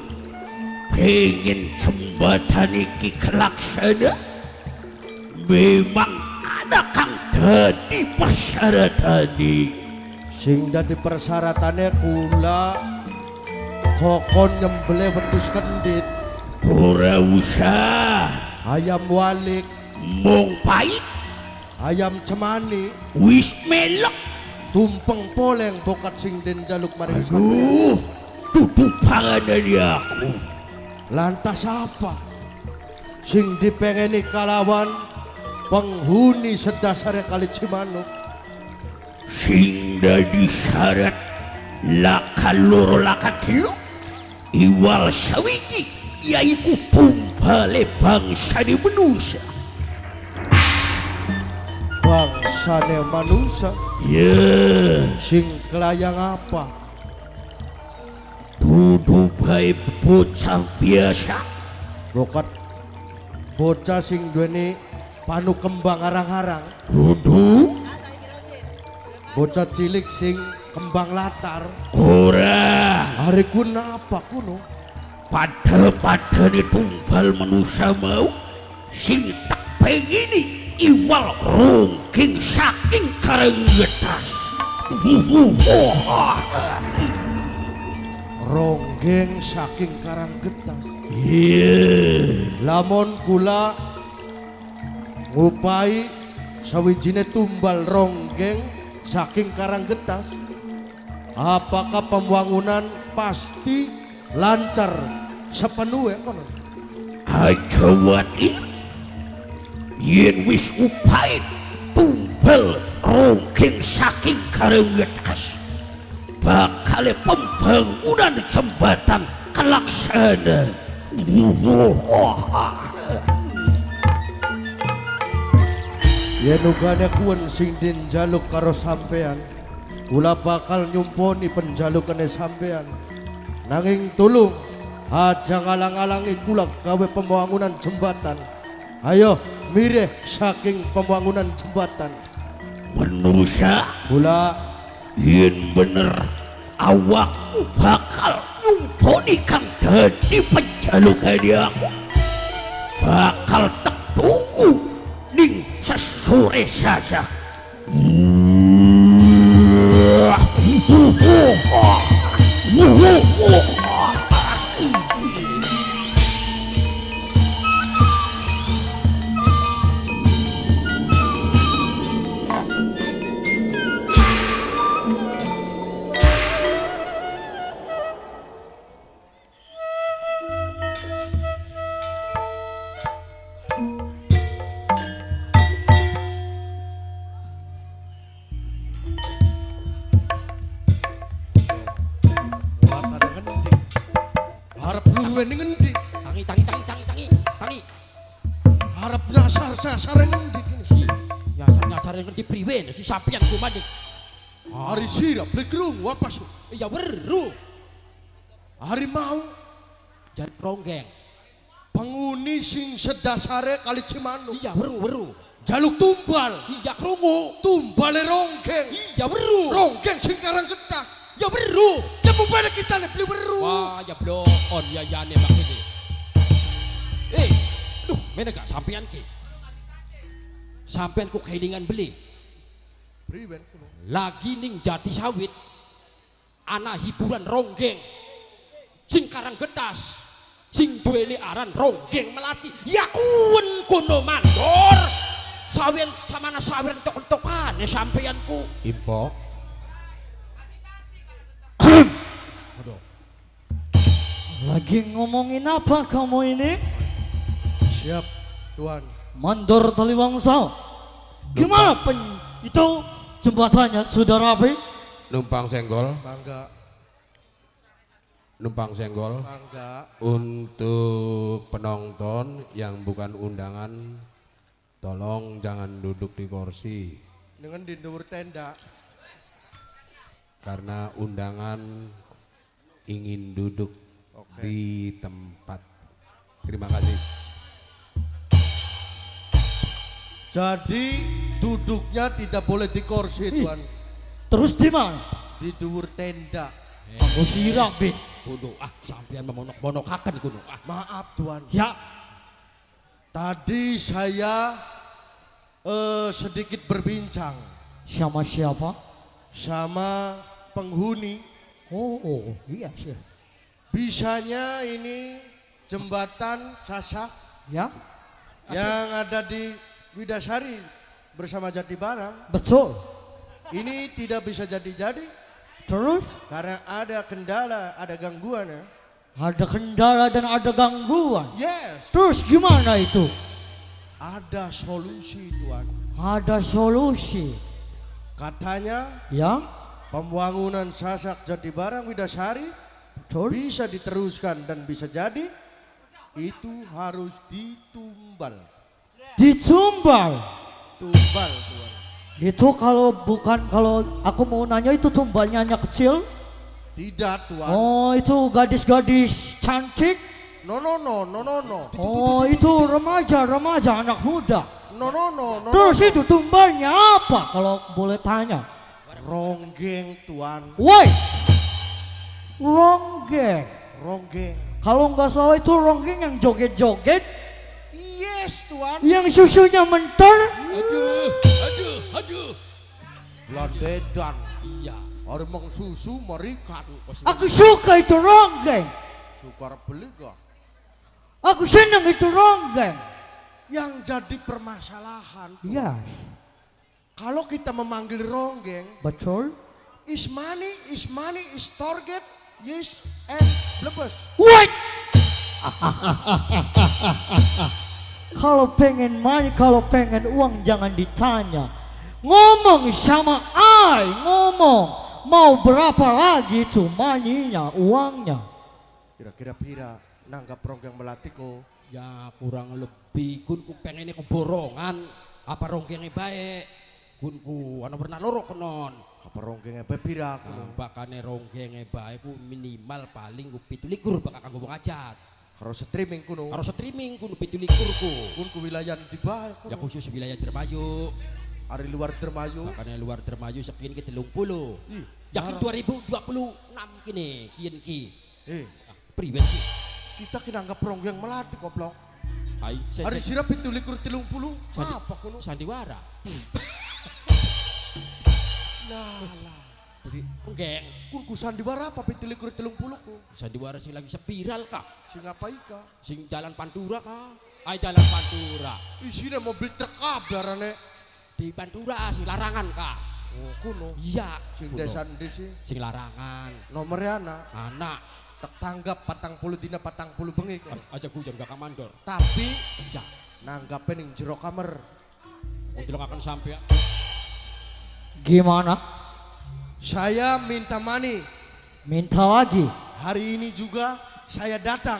pengen jembatan iki kelaksana memang ada kang dadi persyaratane sing dadi persyaratane kula kokon nyembelih wedhus kendit ora usah ayam walik mung pait ayam cemani wis melek tumpeng poleng bokat sing den jaluk maring sampean aduh tutup panganan aku lantas apa sing dipengeni kalawan penghuni sedasare kali Cimanuk sing dadi syarat laka loro laka telu iwal sawiji yaiku tumbale bangsa di manusia bangsane manusia ya sing kelayang apa dudu bae bocah biasa bokat bocah sing duweni panu kembang arang-arang dudu bocah cilik sing kembang latar ora hari kuna apa kuno pada-padane tumbal manusia mau sing tak pengini iwal rongking saking karenggetas ronggeng saking Karanggetas iya lamun kula ngupai sawijine tumbal ronggeng saking Karanggetas apakah pembangunan pasti lancar sepenuhnya kono aja wati yen wis upai tumbal rongking saking karenggetas bakal pembangunan jembatan kelaksana yen ugane kuwen sing den jaluk karo sampean kula bakal nyumponi penjalukane sampean nanging tulung aja ngalang-alangi kula gawe pembangunan jembatan ayo mireh saking pembangunan jembatan manusia kula yen bener awakmu bakal nyumponi kang dadi penjalukane aku bakal tak tunggu ning sesore saja priwe ning ngendi? Tangi. Harap nyasar ngendi kene? Si nyasar ngerti priwe si sampeyan ku maning. Hari sirap blegrung apa su? Ya weru. Hari mau Jan ronggeng. penghuni sing sedasare kali Cimanuk. Iya weru. Jaluk tumbal. Iya krungu. Tumbale ronggeng. Iya weru. Ronggeng sing karang getah. Ya weru. Kamu pada kita nih beli weru. Wah, ya blon ya yane maksudnya. Duh, mana gak sampean ki? Sampean ku kehilingan beli. Priwen kuno. Lagi ning Jati Sawit. Ana hiburan ronggeng. Sing karang getas. Sing duweni aran ronggeng melati. Ya kuwen kono mandor. Sawen samana sawen tok-tokane sampeanku. Impo. Lagi ngomongin apa kamu ini? Siap, Tuan. Mandor Taliwangsa. Gimana itu jembatannya sudah rapi? Numpang senggol, Mangga. untuk penonton yang bukan undangan, tolong jangan duduk di kursi Dengan di dhuwur tenda. karena undangan ingin duduk di tempat. Terima kasih. Jadi duduknya tidak boleh di kursi, Tuan. Terus di mana? Di dhuwur tenda. Aku sirap, Bin. Kudu sampean memonok-monokaken kudu. Maaf, Tuan. Ya, Tadi saya sedikit berbincang sama siapa? sama penghuni. Oh, iya sih. Bisanya ini jembatan Sasak Ya, yang ada di Widasari bersama Jati Barang. betul. Ini tidak bisa jadi-jadi Terus karena ada kendala, ada gangguan ya. ada kendala dan ada gangguan. Yes, Terus gimana itu? ada solusi, Tuan. Ada solusi. Katanya Ya, pembangunan Sasak Jati Barang Widasari betul. bisa diteruskan dan bisa jadi, itu harus ditumbal. Ditumbal. Tumbal, Tuan. Itu kalau aku mau nanya itu tumbalnya hanya kecil. Tidak, Tuan. Oh, itu gadis-gadis cantik. No. Oh, itu remaja anak muda. No. Terus itu tumbalnya apa kalau boleh tanya? Ronggeng, Tuan. Woi, ronggeng. Ronggeng. Kalau nggak salah itu ronggeng yang joget-joget, Yes, Tuan. yang susunya mentor. Aduh. Landedan. Iya. Harimau susu marikan. Aku suka itu ronggeng. Sukar beli gak? Aku senang itu ronggeng. Yang jadi permasalahan, Tuan, Iya, kalau kita memanggil ronggeng, betul. is money, is target, yes, and blebes. Wait. Kalau pengen money, kalau pengen uang jangan ditanya. Ngomong sama ngomong. Mau berapa lagi itu money-nya, uangnya? Kira-kira nanggap ronggeng melatiko. Ya kurang lebih kun ku pengen ku borongan apa ronggengnya baik. Kun ku ana pernah loro konon. Apa ronggengnya pira kuno? Bakane ronggengnya baik ku minimal paling ku 17 bakal kanggo wong ajat. Karo streaming kuno. Karo streaming ku 17 ku. Kun ku wilayah di bawah Ya kuno. khusus wilayah Dermayu. Hari luar Dermayu. Makanya luar Dermayu sekian ke 30. Ih, Yakin jarang. 2026 kini kian ki. Priwen sih. Kita kinanggap ronggeng melati koplok. Hai, Hari sirap itu likur 30. Apa kuno? sandiwara. Lah. Jadi enggeng. Kun ku sandiwara apa itu likur 30 ku? Sandiwara sing lagi spiral kah? Sing apa ika? Sing jalan Pantura kah? Ay jalan Pantura. Isine mobil truk kabarane. Di Pantura sing larangan kah? Oh kuno. Iya. Sing kuno. desa sih. Sing larangan. Nomornya Anak. tak tanggap 40 dina 40 bengi kuno. Aja hujan gak kamandor. Tapi Ya. nanggapnya ning jero kamar. Untuk akan sampai. Gimana? Saya minta money. Minta lagi. Hari ini juga saya datang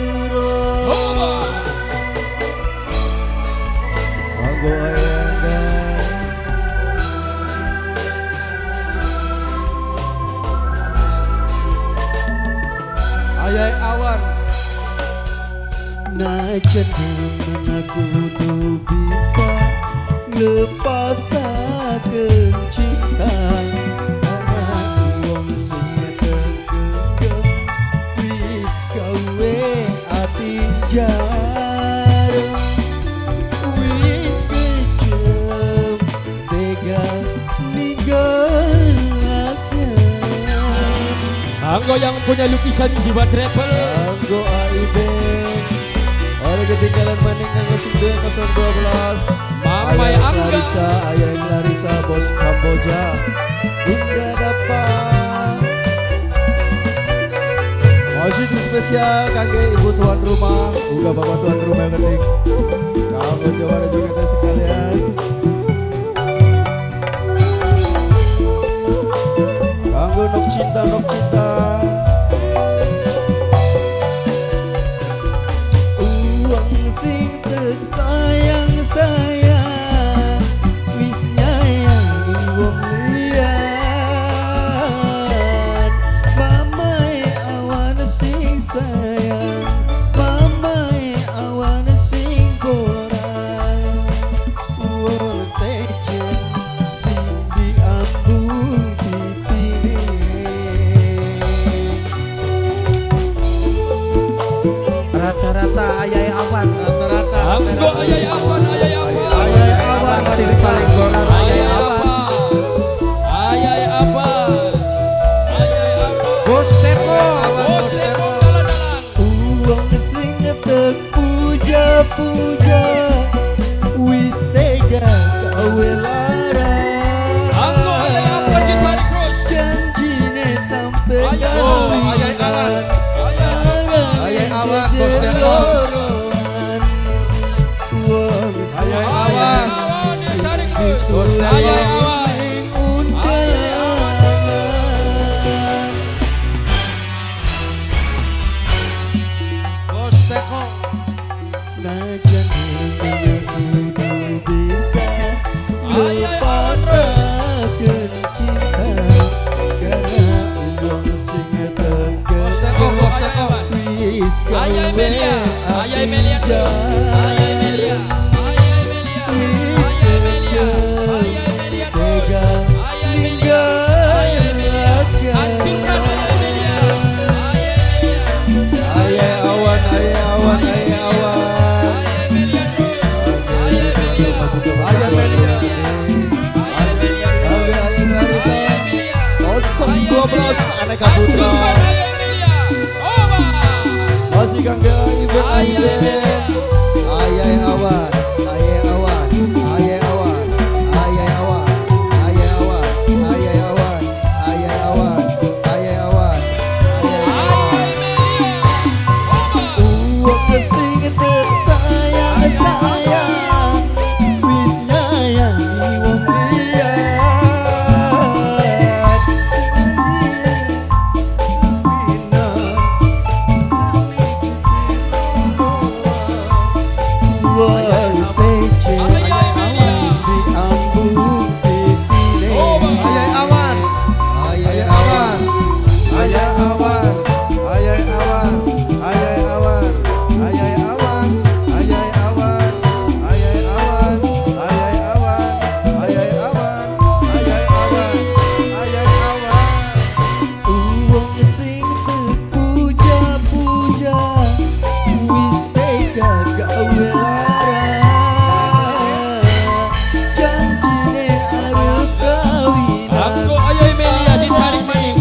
najan aku kudu bisa lepasakeun cinta anak wong sing tegenggam wis gawe ati jarem wis kejem tega ninggalake Anggo yang punya lukisan jiwa travel. Anggo Aiben orang ketinggalan maning kanggo 9012 Mamai Ayah Angga. Clarissa, Ayah Clarissa bos Kamboja Bunda dapat masih terus spesial kangge ibu tuan rumah uga bapak tuan rumah yang kening kanggo jawara juga teh sekalian kanggo nok cinta uang sing tek sayang wis nyayangi wong liyan mamae awan sing sayang mamae awan sing koran wong sejen sing diambung pipine Rata-rata ayai awan. Anggo ayai awan. ayah awan Sing paling golar ayai awan. Ayai awan. Bos Teko. Bos Teko dalan-dalan. uang sing tek puja wis tega gawe lara Anggo ayai awan gitu hari terus. janjine sampe Ayah kawinan Ayah awan, Bos Teko. ayah awan. Tarik terus. Ayai awan. Bos Teko. Najan kudu bisa lepasakeun cinta karena uang sing Bos Teko, Bos Teko. wis Ayai gawe Melia. Ayai ati Melia terus. jar. Ayai Melia. Ayai Melia. Ayai Melia. Ayai Melia terus. Tega Ayai Melia. Ayai Melia. ninggalkan. Hancurkan Ayai Melia. Ayai Melia. Ayah awan Ayai Melia terus. Ayai Melia. Ayah Melia. Ayai Melia terus. Ayah Clarissa Ayai Melia. 012 Aneka Putra Hancurkan Ayai Melia. Oba. masih kangge ibu Ayai Melia. ayah awan ayah awan ayah awan ayah awan ayah awan ayah awan ayah awan ayah awan Ayai Melia. Oba. uang sing tek sayang wis nyayangi wong liyan wong sejen Ayai Melia. diambung pipine Ayah awan. ayah awan ayah awan ayah awan ayah awan ayah awan ayah awan ayah awan ayah awan ayah awan ayah awan ayah awan uang sing puja wis tega gawe lara janjine arep kawinan Anggo Ayai Melia ditarik maning.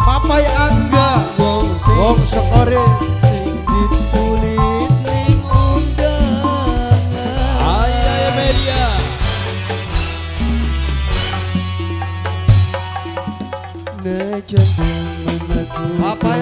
Papai Angga wong sekore sing ditulis ning undangan Ayai Melia. najan aku Papai